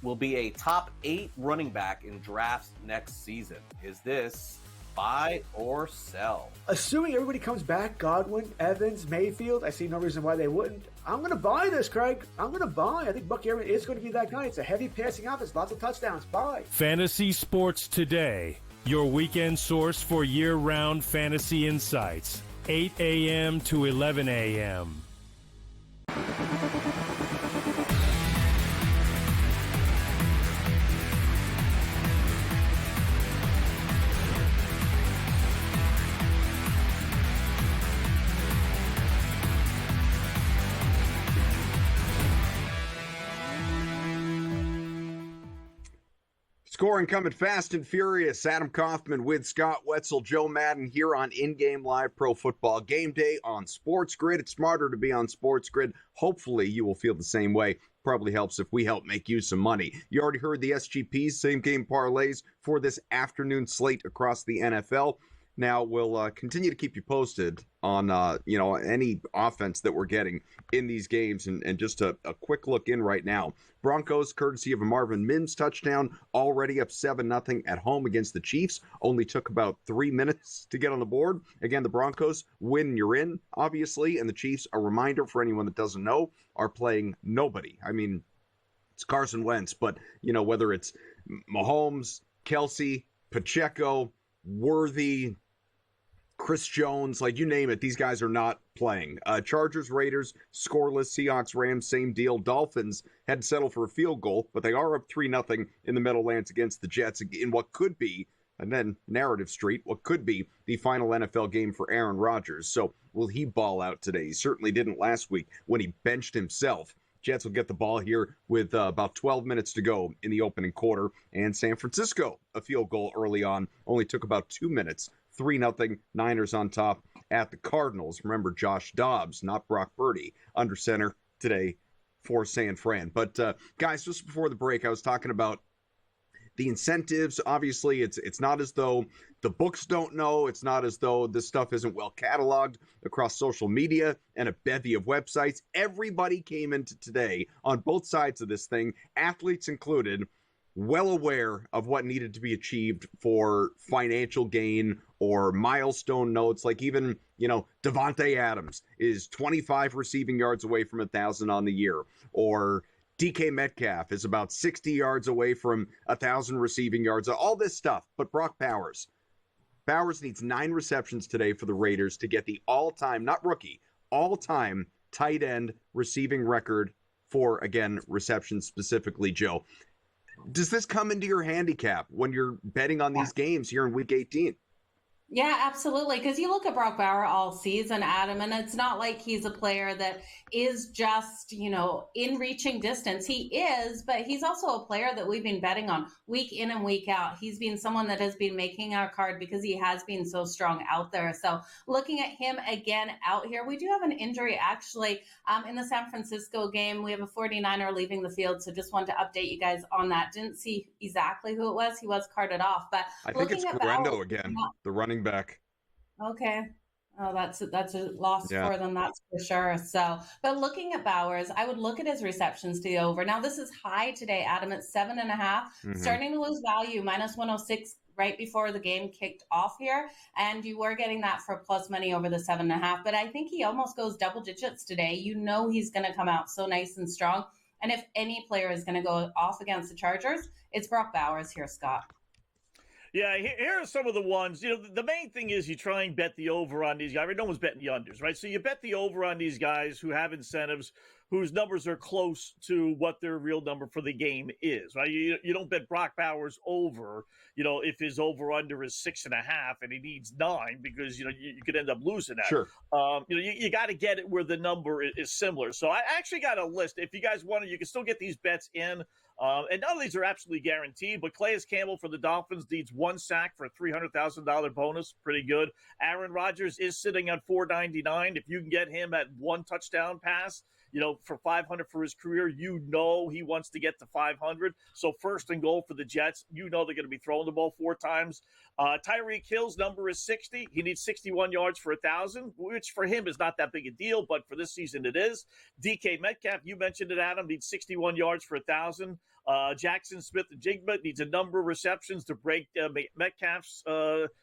will be a top 8 running back in drafts next season. Is this buy or sell? Assuming everybody comes back, Godwin, Evans, Mayfield, I see no reason why they wouldn't. I'm going to buy this, Craig. I'm going to buy. I think Bucky Irving is going to be that guy. It's a heavy passing offense, lots of touchdowns. Buy. Fantasy Sports Today your weekend source for year-round fantasy insights. 8 a.m. to 11 a.m. Scoring coming fast and furious. Adam Kaufman with Scott Wetzel, Joe Madden here on In-Game Live Pro Football Game Day on Sports Grid. It's smarter to be on Sports Grid. Hopefully you will feel the same way. Probably helps if we help make you some money. You already heard the SGPs, same game parlays for this afternoon slate across the NFL. Now, we'll continue to keep you posted on, any offense that we're getting in these games. And just a quick look in right now. Broncos, courtesy of a Marvin Mims touchdown, already up 7-0 at home against the Chiefs. Only took about 3 minutes to get on the board. Again, the Broncos win, you're in, obviously. And the Chiefs, a reminder for anyone that doesn't know, are playing nobody. I mean, it's Carson Wentz, but, whether it's Mahomes, Kelsey, Pacheco, Worthy, Chris Jones, like you name it, these guys are not playing. Chargers, Raiders, scoreless. Seahawks, Rams, same deal. Dolphins had to settle for a field goal, but they are up 3-0 in the Meadowlands against the Jets in what could be, and then Narrative Street, what could be the final NFL game for Aaron Rodgers. So will he ball out today? He certainly didn't last week when he benched himself. Jets will get the ball here with about 12 minutes to go in the opening quarter. And San Francisco, a field goal early on, only took about 2 minutes. 3-0, Niners on top at the Cardinals. Remember, Josh Dobbs, not Brock Purdy, under center today for San Fran. But, guys, just before the break, I was talking about the incentives. Obviously, it's not as though the books don't know. It's not as though this stuff isn't well cataloged across social media and a bevy of websites. Everybody came into today on both sides of this thing, athletes included, well aware of what needed to be achieved for financial gain or milestone notes. Like even, Devontae Adams is 25 receiving yards away from 1,000 on the year, or DK Metcalf is about 60 yards away from 1,000 receiving yards, all this stuff. But Brock Bowers needs 9 receptions today for the Raiders to get the all-time, not rookie, all-time tight end receiving record for, again, receptions specifically, Joe. Does this come into your handicap when you're betting on these games here in Week 18? Yeah, absolutely. Because you look at Brock Bauer all season, Adam, and it's not like he's a player that is just, in reaching distance. He is, but he's also a player that we've been betting on week in and week out. He's been someone that has been making our card because he has been so strong out there. So looking at him again out here, we do have an injury actually in the San Francisco game. We have a 49er leaving the field. So just wanted to update you guys on that. Didn't see exactly who it was. He was carted off, but I think it's Guerrero again, the running back. Okay. Oh, that's a loss for them, that's for sure. So, but looking at Bowers, I would look at his receptions to the over. Now, this is high today, Adam, at 7.5, starting to lose value, -106 right before the game kicked off here. And you were getting that for plus money over the 7.5. But I think he almost goes double digits today. He's going to come out so nice and strong. And if any player is going to go off against the Chargers, it's Brock Bowers here, Scott. Yeah, here are some of the ones. The main thing is you try and bet the over on these guys. No one's betting the unders, right? So you bet the over on these guys who have incentives, whose numbers are close to what their real number for the game is, right? You don't bet Brock Bowers over, if his over-under is 6.5 and he needs 9 because, you could end up losing that. Sure. You got to get it where the number is similar. So I actually got a list. If you guys want to, you can still get these bets in. And none of these are absolutely guaranteed, but Calais Campbell for the Dolphins needs 1 sack for a $300,000 bonus. Pretty good. Aaron Rodgers is sitting at $499. If you can get him at 1 touchdown pass, for 500 for his career, he wants to get to 500. So first and goal for the Jets, they're going to be throwing the ball 4 times. Tyreek Hill's number is 60. He needs 61 yards for 1,000, which for him is not that big a deal, but for this season it is. DK Metcalf, you mentioned it, Adam, needs 61 yards for 1,000. Jackson Smith-Njigba needs a number of receptions to break Metcalf's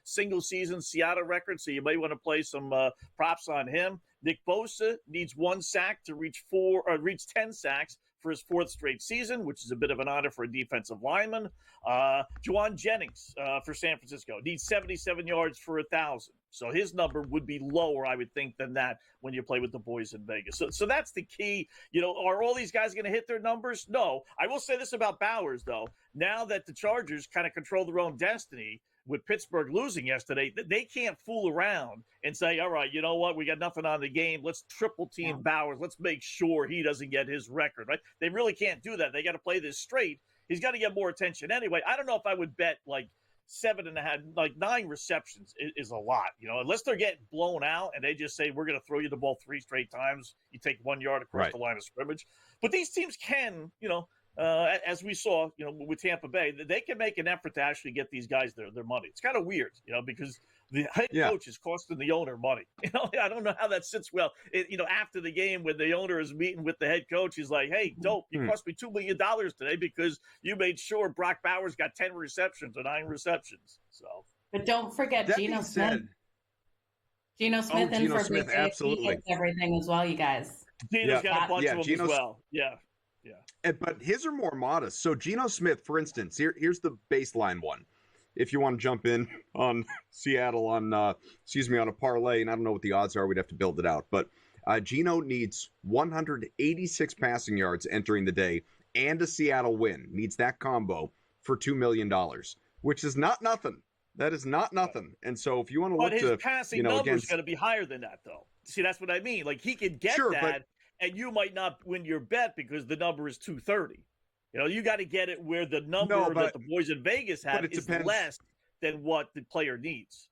single-season Seattle record, so you may want to play some props on him. Nick Bosa needs 1 sack to reach 10 sacks for his 4th straight season, which is a bit of an honor for a defensive lineman. Juwan Jennings for San Francisco needs 77 yards for 1,000. So his number would be lower, I would think, than that when you play with the boys in Vegas. So that's the key. Are all these guys going to hit their numbers? No. I will say this about Bowers, though. Now that the Chargers kind of control their own destiny, with Pittsburgh losing yesterday, they can't fool around and say, all right, you know what? We got nothing on the game. Let's triple team Bowers. Let's make sure he doesn't get his record, right? They really can't do that. They got to play this straight. He's got to get more attention anyway. I don't know if I would bet like 9 receptions is a lot, unless they're getting blown out and they just say, we're going to throw you the ball 3 straight times. You take 1 yard across the line of scrimmage. But these teams can, as we saw, with Tampa Bay, they can make an effort to actually get these guys their money. It's kind of weird, because the head coach is costing the owner money. I don't know how that sits well. After the game, when the owner is meeting with the head coach, he's like, "Hey, dope, you cost me $2 million today because you made sure Brock Bowers got 10 receptions or 9 receptions." So, but don't forget Geno Smith. Geno Smith in for Big Dave. He hits everything as well, you guys. Geno's got a bunch of them as well. Yeah. But his are more modest. So Geno Smith, for instance, here's the baseline one. If you want to jump in on Seattle on a parlay, and I don't know what the odds are, we'd have to build it out. But Geno needs 186 passing yards entering the day and a Seattle win. Needs that combo for $2 million, which is not nothing. That is not nothing. And so if you want to look to, his passing number is going to be higher than that, though. See, that's what I mean. Like he could get that. And you might not win your bet because the number is 230. You got to get it where the number that the boys in Vegas have is less than what the player needs.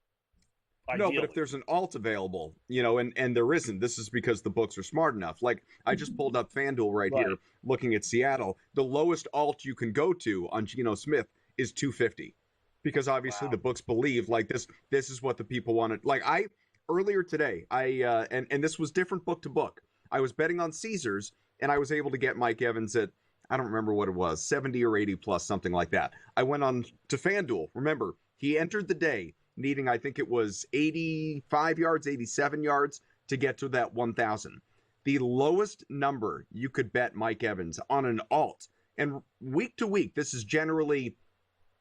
Ideally. No, but if there's an alt available, and there isn't, this is because the books are smart enough. Like I just pulled up FanDuel right here, looking at Seattle. The lowest alt you can go to on Geno Smith is 250, because obviously the books believe like this is what the people wanted. Like earlier today, and this was different book to book. I was betting on Caesars, and I was able to get Mike Evans at, I don't remember what it was, 70 or 80 plus, something like that. I went on to FanDuel. Remember, he entered the day needing, I think it was 85 yards, 87 yards to get to that 1,000. The lowest number you could bet Mike Evans on an alt, and week to week, this is generally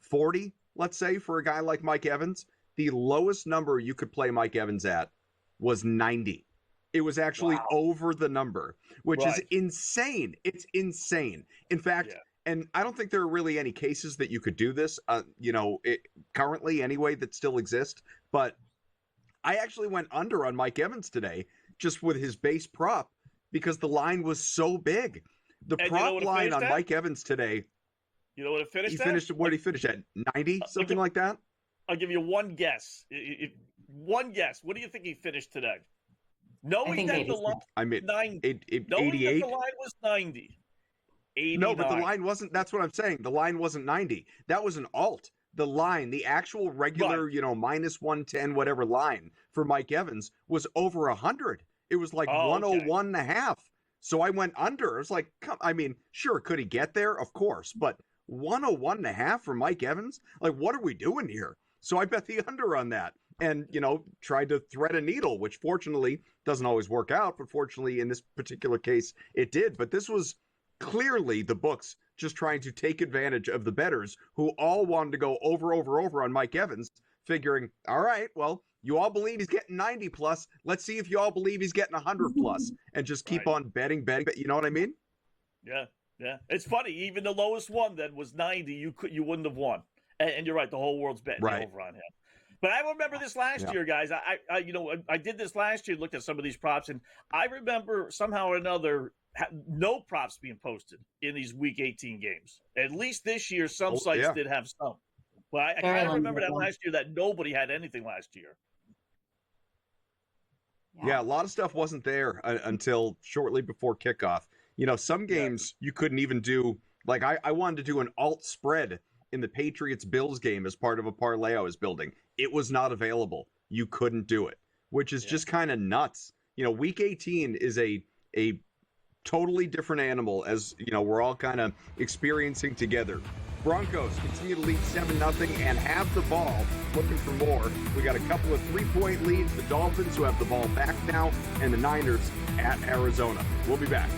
40, let's say, for a guy like Mike Evans. The lowest number you could play Mike Evans at was 90. It was actually over the number, which is insane. It's insane. In fact, and I don't think there are really any cases that you could do this, currently anyway, that still exist. But I actually went under on Mike Evans today just with his base prop because the line was so big. The prop line on Mike Evans today. You know what it finished at? What did he finish at? 90, something like that? I'll give you one guess. One guess. What do you think he finished today? Knowing that the line, 88. Knowing that the line was 90. 89. No, but the line wasn't. That's what I'm saying. The line wasn't 90. That was an alt. The line, the actual regular, minus 110, whatever line for Mike Evans was over 100. It was like 101 and a half. So I went under. I was like, sure, could he get there? Of course. But 101 and a half for Mike Evans? Like, what are we doing here? So I bet the under on that. And, tried to thread a needle, which fortunately doesn't always work out. But fortunately, in this particular case, it did. But this was clearly the books just trying to take advantage of the bettors who all wanted to go over on Mike Evans, figuring, all right, well, you all believe he's getting 90 plus. Let's see if you all believe he's getting 100 plus, and just keep on betting. You know what I mean? Yeah. It's funny. Even the lowest one that was 90, you wouldn't have won. And you're right. The whole world's betting over on him. But I remember this last year, guys. I did this last year, looked at some of these props, and I remember somehow or another no props being posted in these Week 18 games. At least this year, some sites did have some. But I kind of remember that last year that nobody had anything last year. Yeah, a lot of stuff wasn't there until shortly before kickoff. Some games you couldn't even do. Like I wanted to do an alt spread in the Patriots-Bills game as part of a parlay I was building. It was not available. You couldn't do it, which is just kind of nuts. Week 18 is a totally different animal, as we're all kind of experiencing together. Broncos continue to lead 7-0 and have the ball, looking for more. We got a couple of three-point leads, the Dolphins who have the ball back now, and the Niners at Arizona. We'll be back.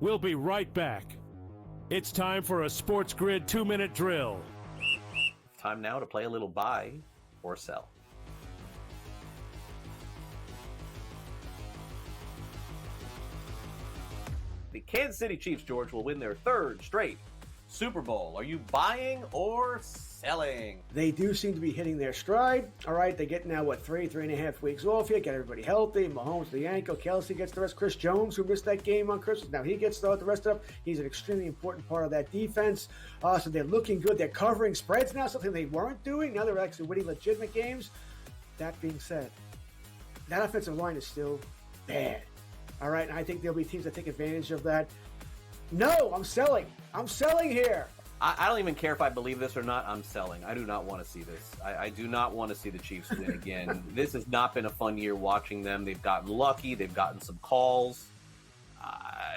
We'll be right back. It's time for a Sports Grid 2-minute drill. Time now to play a little buy or sell. The Kansas City Chiefs, George, will win their third straight Super Bowl. Are you buying or selling? They do seem to be hitting their stride. All right, they get now, 3.5 weeks off here, get everybody healthy. Mahomes to the ankle, Kelsey gets the rest. Chris Jones, who missed that game on Christmas, now he gets the rest of it. He's an extremely important part of that defense. So they're looking good. They're covering spreads now, something they weren't doing. Now they're actually winning legitimate games. That being said, that offensive line is still bad. All right, and I think there'll be teams that take advantage of that. No, I'm selling. I'm selling here. I don't even care if I believe this or not. I'm selling. I do not want to see this. I do not want to see the Chiefs win again. This has not been a fun year watching them. They've gotten lucky. They've gotten some calls.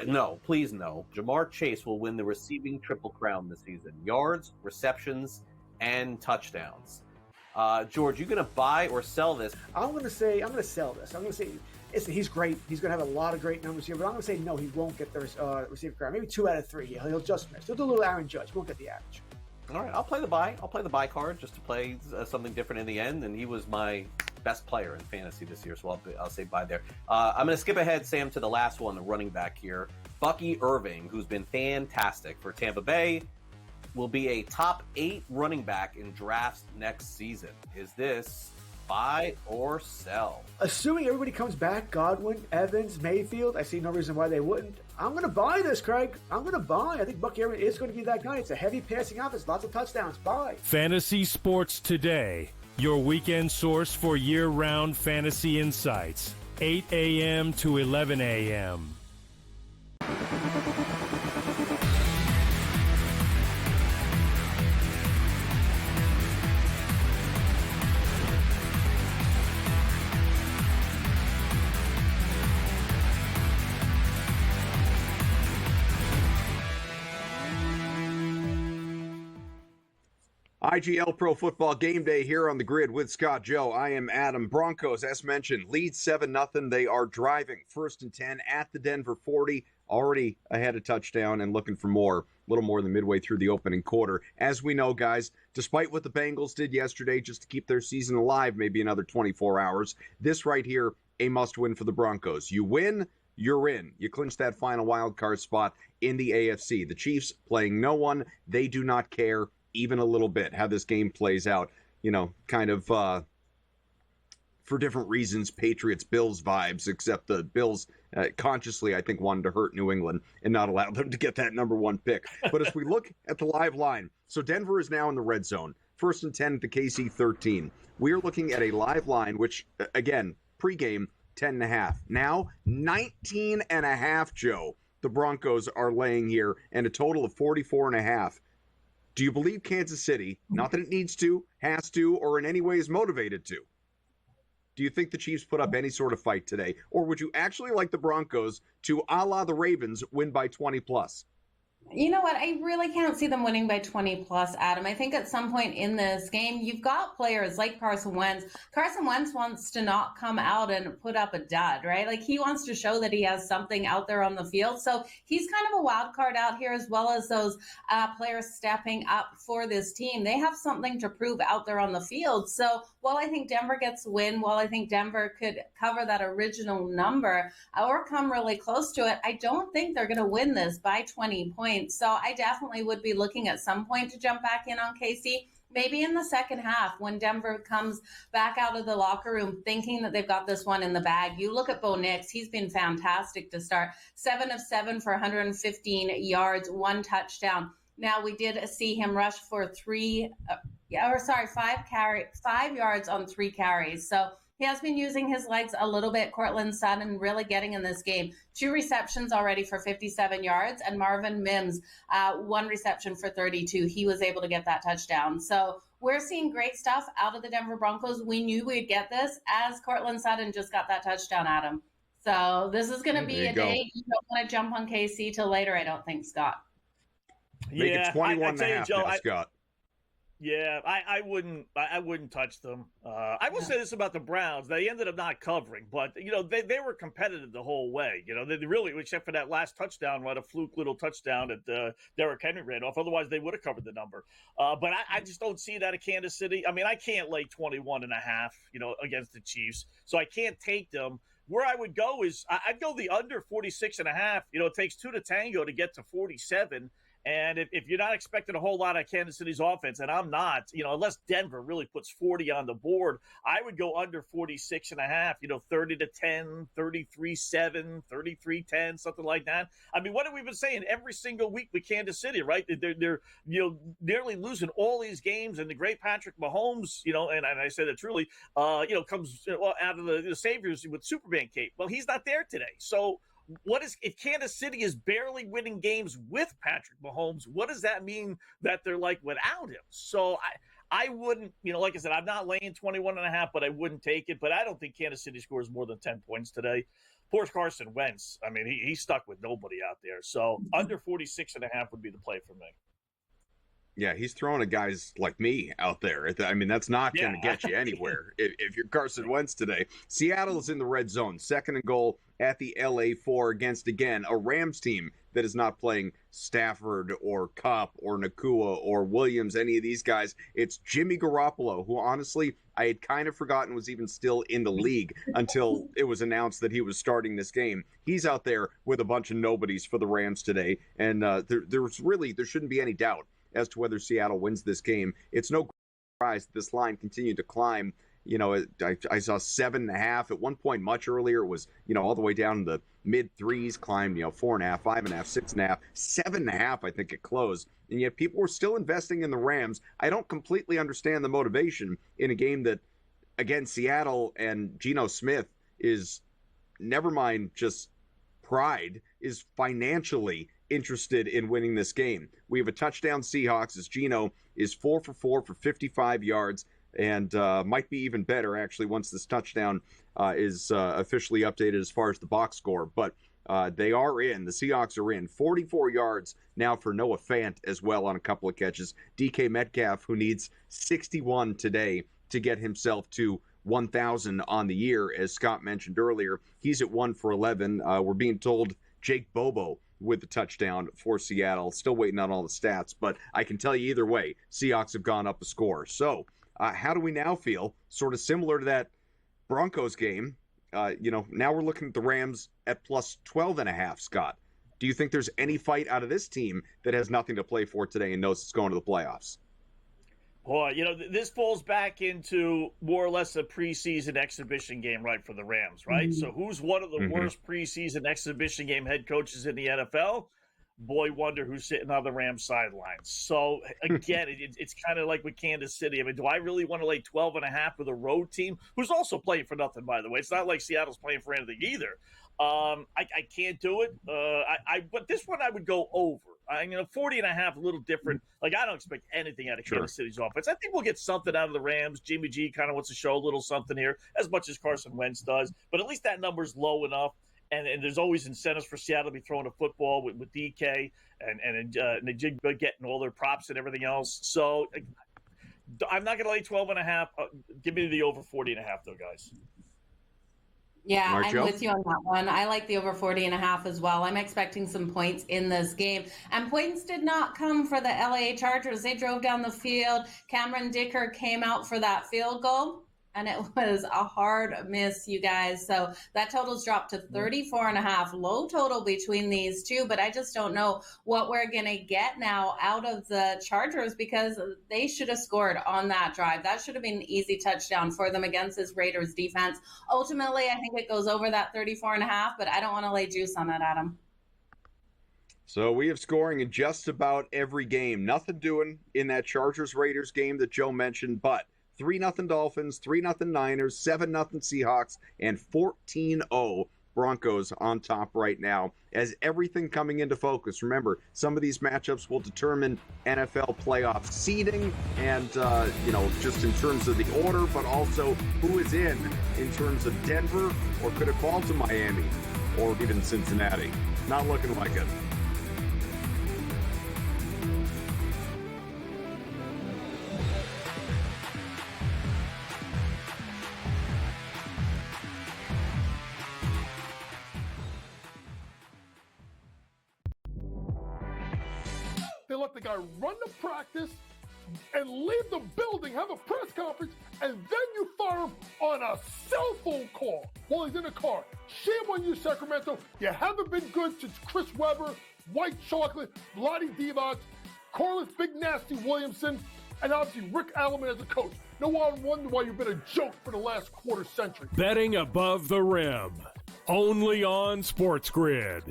No, please no. Jamar Chase will win the receiving triple crown this season. Yards, receptions, and touchdowns. George, you going to buy or sell this? I'm going to sell this. I'm going to say he's great. He's going to have a lot of great numbers here, but I'm going to say no, he won't get the receiver crown. Maybe 2 out of 3. He'll just miss. He'll do a little Aaron Judge. He won't get the average. All right, I'll play the buy. I'll play the buy card just to play something different in the end, and he was my best player in fantasy this year, so I'll say buy there. I'm going to skip ahead, Sam, to the last one, the running back here. Bucky Irving, who's been fantastic for Tampa Bay, will be a top 8 running back in drafts next season. Is this buy or sell? Assuming everybody comes back, Godwin, Evans, Mayfield, I see no reason why they wouldn't. I'm going to buy this, Craig. I'm going to buy. I think Bucky Irving is going to be that guy. It's a heavy passing offense, lots of touchdowns. Buy. Fantasy Sports Today, your weekend source for year-round fantasy insights. 8 a.m. to 11 a.m. IGL Pro Football Game Day here on the grid with Scott Joe. I am Adam. Broncos, as mentioned, lead 7-0. They are driving 1st and 10 at the Denver 40. Already ahead a touchdown and looking for more, a little more than midway through the opening quarter. As we know, guys, despite what the Bengals did yesterday just to keep their season alive maybe another 24 hours, this right here, a must-win for the Broncos. You win, you're in. You clinch that final wild card spot in the AFC. The Chiefs playing no one. They do not care even a little bit how this game plays out, kind of for different reasons, Patriots, Bills vibes, except the Bills consciously, I think, wanted to hurt New England and not allow them to get that number 1 pick. But as we look at the live line, so Denver is now in the red zone, 1st and 10 at the KC 13. We are looking at a live line, which, again, pregame, 10.5. Now, 19.5, Joe, the Broncos are laying here, and a total of 44.5. Do you believe Kansas City, not that it needs to, has to, or in any way is motivated to? Do you think the Chiefs put up any sort of fight today? Or would you actually like the Broncos to, a la the Ravens, win by 20+? You know what? I really can't see them winning by 20 plus, Adam. I think at some point in this game, you've got players like Carson Wentz. Carson Wentz wants to not come out and put up a dud, right? Like he wants to show that he has something out there on the field. So he's kind of a wild card out here, as well as those players stepping up for this team. They have something to prove out there on the field. So while I think Denver gets a win, while I think Denver could cover that original number or come really close to it, I don't think they're going to win this by 20 points. So I definitely would be looking at some point to jump back in on KC, maybe in the second half when Denver comes back out of the locker room thinking that they've got this one in the bag. You look at Bo Nix, he's been fantastic to start. 7 of 7 for 115 yards, 1 touchdown. Now we did see him rush for 5 yards on 3 carries. So He has been using his legs a little bit. Cortland Sutton really getting in this game. 2 receptions already for 57 yards, and Marvin Mims, 1 reception for 32. He was able to get that touchdown. So we're seeing great stuff out of the Denver Broncos. We knew we'd get this as Cortland Sutton just got that touchdown at him. So this is going to be a day you don't want to jump on KC till later, I don't think, Scott. Make it 21.5 now, Scott. Yeah, I wouldn't touch them. I will say this about the Browns: they ended up not covering, but they were competitive the whole way. They really, except for that last touchdown, right, a fluke little touchdown that Derrick Henry ran off. Otherwise, they would have covered the number. But I just don't see that at Kansas City. I mean, I can't lay 21.5, against the Chiefs, so I can't take them. Where I would go is I'd go the under 46.5. It takes 2 to tango to get to 47. And if you're not expecting a whole lot of Kansas City's offense, and I'm not, unless Denver really puts 40 on the board, I would go under 46.5, 30-10, 33-7, 33-10, something like that. I mean, what have we been saying every single week with Kansas City, right? They're nearly losing all these games, and the great Patrick Mahomes, and I said it truly, comes out of the Saviors with Superman cape. Well, he's not there today. So if Kansas City is barely winning games with Patrick Mahomes, what does that mean that they're like without him? So I wouldn't, like I said, I'm not laying 21.5, but I wouldn't take it. But I don't think Kansas City scores more than 10 points today. Poor Carson Wentz. I mean, he's stuck with nobody out there. So under 46.5 would be the play for me. Yeah, he's throwing at guys like me out there. I mean, that's not going to get you anywhere if you're Carson Wentz today. Seattle's in the red zone, 2nd and goal at the LA4 against, again, a Rams team that is not playing Stafford or Kupp or Nakua or Williams, any of these guys. It's Jimmy Garoppolo, who honestly I had kind of forgotten was even still in the league until it was announced that he was starting this game. He's out there with a bunch of nobodies for the Rams today, and there shouldn't be any doubt as to whether Seattle wins this game. It's no surprise that this line continued to climb. I saw 7.5 at one point. Much earlier, it was all the way down in the mid threes. Climbed 4.5, 5.5, 6.5, 7.5. I think it closed, and yet people were still investing in the Rams. I don't completely understand the motivation in a game that, again, Seattle and Geno Smith is, never mind just pride, is financially interested in winning this game. We have a touchdown Seahawks as Geno is 4 for 4 for 55 yards and might be even better actually once this touchdown is officially updated as far as the box score. But they are in. The Seahawks are in. 44 yards now for Noah Fant as well on a couple of catches. DK Metcalf, who needs 61 today to get himself to 1,000 on the year, as Scott mentioned earlier. He's at 1 for 11. We're being told Jake Bobo with the touchdown for Seattle. Still waiting on all the stats, but I can tell you either way, Seahawks have gone up a score. So how do we now feel? Sort of similar to that Broncos game. Now we're looking at the Rams at plus 12.5, Scott. Do you think there's any fight out of this team that has nothing to play for today and knows it's going to the playoffs? Boy, this falls back into more or less a preseason exhibition game, right, for the Rams, right? Mm-hmm. So who's one of the worst preseason exhibition game head coaches in the NFL? Boy, wonder who's sitting on the Rams sidelines. So, again, it's kind of like with Kansas City. I mean, do I really want to lay 12.5 with a road team who's also playing for nothing, by the way? It's not like Seattle's playing for anything either. I can't do it. But this one I would go over. 40.5, a little different. Like, I don't expect anything out of Kansas City's offense. I think we'll get something out of the Rams. Jimmy G kind of wants to show a little something here, as much as Carson Wentz does. But at least that number's low enough. And there's always incentives for Seattle to be throwing a football with DK and they getting all their props and everything else. So I'm not going to lay 12.5. Give me the over 40.5, though, guys. Yeah, I'm with you on that one. I like the over 40.5 as well. I'm expecting some points in this game. And points did not come for the LA Chargers. They drove down the field. Cameron Dicker came out for that field goal, and it was a hard miss, you guys. So that total's dropped to 34.5. Low total between these two, but I just don't know what we're going to get now out of the Chargers because they should have scored on that drive. That should have been an easy touchdown for them against this Raiders defense. Ultimately, I think it goes over that 34.5, but I don't want to lay juice on it, Adam. So we have scoring in just about every game. Nothing doing in that Chargers-Raiders game that Joe mentioned, but 3-0 Dolphins, 3-0 Niners, 7-0 Seahawks, and 14-0 Broncos on top right now as everything coming into focus. Remember, some of these matchups will determine NFL playoff seeding and, just in terms of the order, but also who is in terms of Denver, or could it fall to Miami or even Cincinnati? Not looking like it. They let the guy run the practice and leave the building, have a press conference, and then you fire him on a cell phone call while he's in the car. Shame on you, Sacramento. You haven't been good since Chris Webber, White Chocolate, Lottie Divac, Corliss Big Nasty Williamson, and obviously Rick Alleman as a coach. No one wonder why you've been a joke for the last quarter century. Betting above the rim. Only on Sports Grid.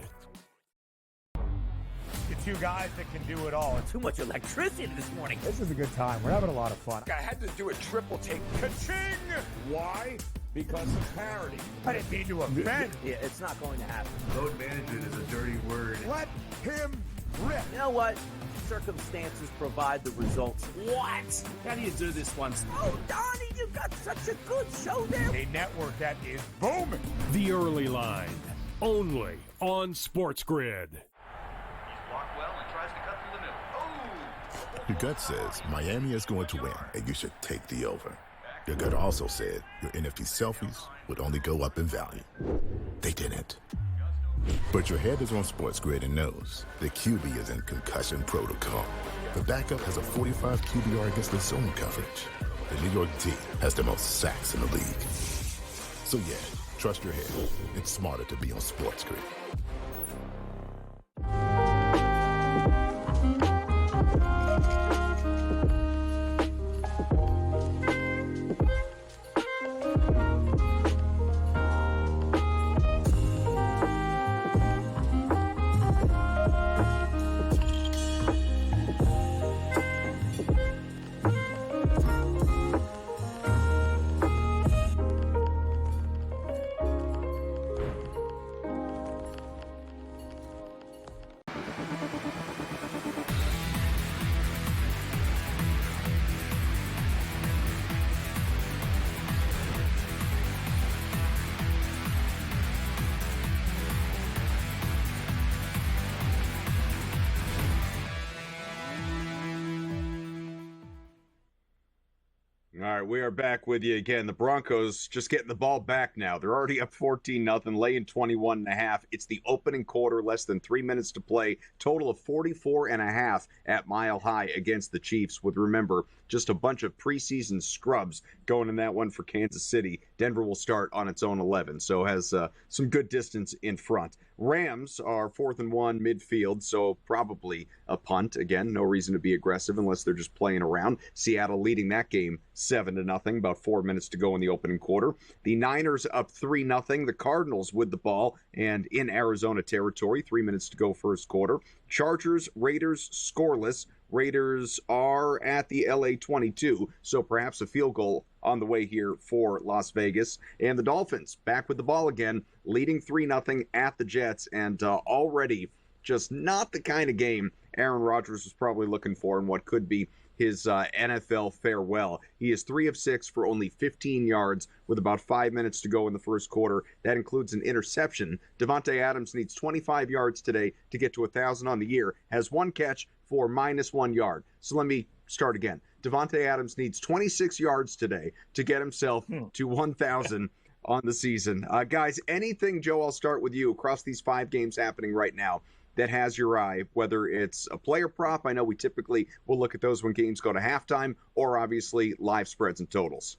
Two guys that can do it all. Too much electricity this morning. This is a good time. We're having a lot of fun. I had to do a triple take. Ka-ching! Why? Because of parity. I didn't mean to offend. Yeah, it's not going to happen. Load management is a dirty word. Let him rip. You know what? Circumstances provide the results. What? How do you do this one? Oh, Donnie, you got such a good show there. A network that is booming. The Early Line. Only on Sports Grid. Your gut says Miami is going to win, and you should take the over. Your gut also said your NFT selfies would only go up in value. They didn't. But your head is on Sports Grid and knows the QB is in concussion protocol. The backup has a 45 QBR against the zone coverage. The New York D has the most sacks in the league. So yeah, trust your head. It's smarter to be on Sports Grid. All right, we are back with you again. The Broncos just getting the ball back now. They're already up 14-0, laying 21.5. It's the opening quarter, less than 3 minutes to play. Total of 44.5 at Mile High against the Chiefs, with, remember, just a bunch of preseason scrubs going in that one for Kansas City. Denver will start on its own 11, so has some good distance in front. Rams are 4th and 1 midfield, so probably a punt. Again, no reason to be aggressive unless they're just playing around. Seattle leading that game 7-0, about 4 minutes to go in the opening quarter. The Niners up 3-0. The Cardinals with the ball and in Arizona territory, 3 minutes to go first quarter. Chargers, Raiders scoreless. Raiders are at the LA 22, so perhaps a field goal on the way here for Las Vegas. And the Dolphins back with the ball again, leading 3-0 at the Jets, and already just not the kind of game Aaron Rodgers was probably looking for in what could be his NFL farewell. He is 3 of 6 for only 15 yards with about 5 minutes to go in the first quarter. That includes an interception. Davante Adams needs 25 yards today to get to 1,000 on the year. Has one catch for -1 yard. So let me start again. Davante Adams needs 26 yards today to get himself to 1,000 on the season. Guys, anything, Joe, I'll start with you, across these 5 games happening right now that has your eye, whether it's a player prop, I know we typically will look at those when games go to halftime, or obviously live spreads and totals.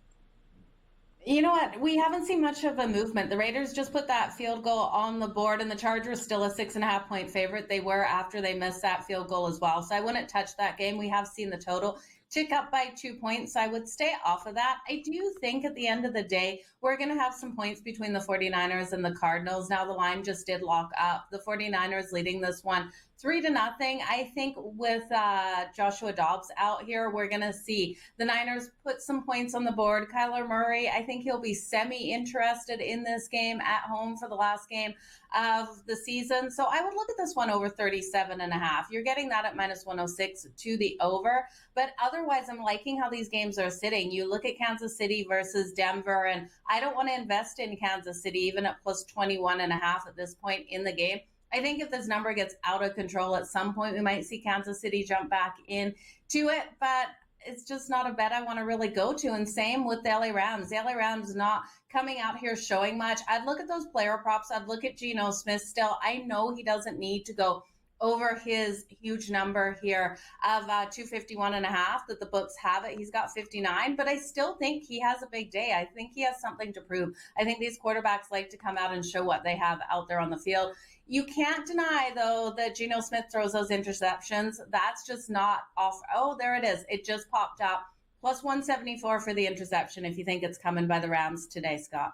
You know what? We haven't seen much of a movement. The Raiders just put that field goal on the board, and the Chargers still a 6.5-point favorite. They were after they missed that field goal as well. So I wouldn't touch that game. We have seen the total. tick up by 2 points. I would stay off of that. I do think at the end of the day, we're going to have some points between the 49ers and the Cardinals. Now the line just did lock up. The 49ers leading this one 3-0. I think with Joshua Dobbs out here, we're going to see the Niners put some points on the board. Kyler Murray, I think he'll be semi-interested in this game at home for the last game of the season. So I would look at this one over 37.5. You're getting that at minus 106 to the over. But otherwise, I'm liking how these games are sitting. You look at Kansas City versus Denver, and I don't want to invest in Kansas City, even at plus 21.5 at this point in the game. I think if this number gets out of control at some point, we might see Kansas City jump back into it, but it's just not a bet I want to really go to. And same with the LA Rams. The LA Rams not coming out here showing much. I'd look at those player props. I'd look at Geno Smith still. I know he doesn't need to go over his huge number here of 251.5 that the books have it. He's got 59, but I still think he has a big day. I think he has something to prove. I think these quarterbacks like to come out and show what they have out there on the field. You can't deny, though, that Geno Smith throws those interceptions. That's just not off. Oh, there it is. It just popped up. Plus 174 for the interception if you think it's coming by the Rams today, Scott.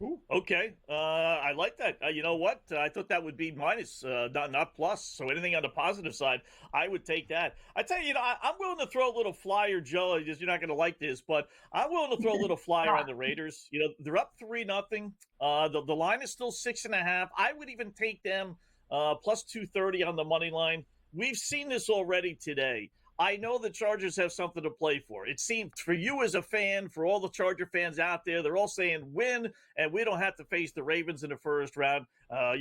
Ooh, okay. I like that. You know what? I thought that would be minus, not plus. So anything on the positive side, I would take that. I tell you, I'm willing to throw a little flyer, Joe. You're not going to like this, but I'm willing to throw a little flyer on the Raiders. They're up 3-0. The line is still 6.5. I would even take them plus 230 on the money line. We've seen this already today. I know the Chargers have something to play for. It seems for you as a fan, for all the Charger fans out there, they're all saying win, and we don't have to face the Ravens in the first round.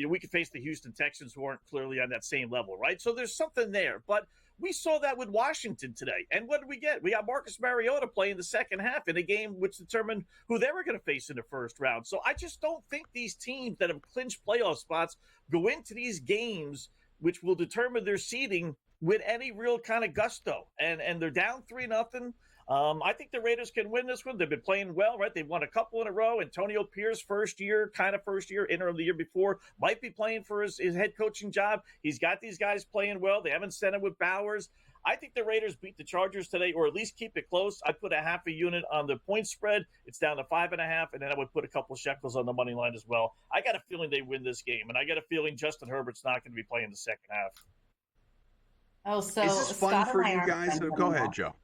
We could face the Houston Texans, who aren't clearly on that same level, right? So there's something there. But we saw that with Washington today. And what did we get? We got Marcus Mariota playing the second half in a game which determined who they were going to face in the first round. So I just don't think these teams that have clinched playoff spots go into these games, which will determine their seeding, with any real kind of gusto. And they're down 3-0. I think the Raiders can win this one. They've been playing well, right? They've won a couple in a row. Antonio Pierce, first year, interim the year before, might be playing for his head coaching job. He's got these guys playing well. They haven't sent him with Bowers. I think the Raiders beat the Chargers today, or at least keep it close. I'd put a half a unit on the point spread. It's down to 5.5, and then I would put a couple shekels on the money line as well. I got a feeling they win this game, and I got a feeling Justin Herbert's not going to be playing the second half. Oh, so is this fun for you guys? Go ahead, Joe.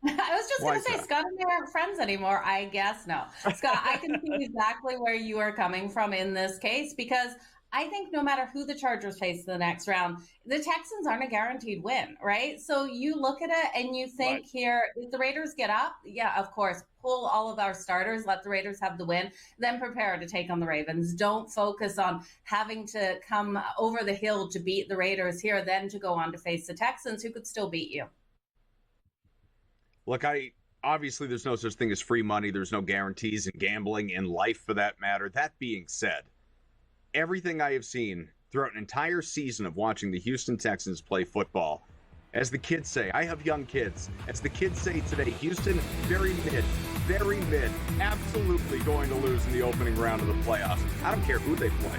I was just going to say, Scott and I aren't friends anymore. I guess no. Scott, I can see exactly where you are coming from in this case, because I think no matter who the Chargers face in the next round, the Texans aren't a guaranteed win, right? So you look at it and you think here, if the Raiders get up, yeah, of course, pull all of our starters, let the Raiders have the win, then prepare to take on the Ravens. Don't focus on having to come over the hill to beat the Raiders here, then to go on to face the Texans, who could still beat you. Look, obviously there's no such thing as free money. There's no guarantees in gambling, in life for that matter. That being said, everything I have seen throughout an entire season of watching the Houston Texans play football, as the kids say, I have young kids. As the kids say today, Houston, very mid, absolutely going to lose in the opening round of the playoffs. I don't care who they play.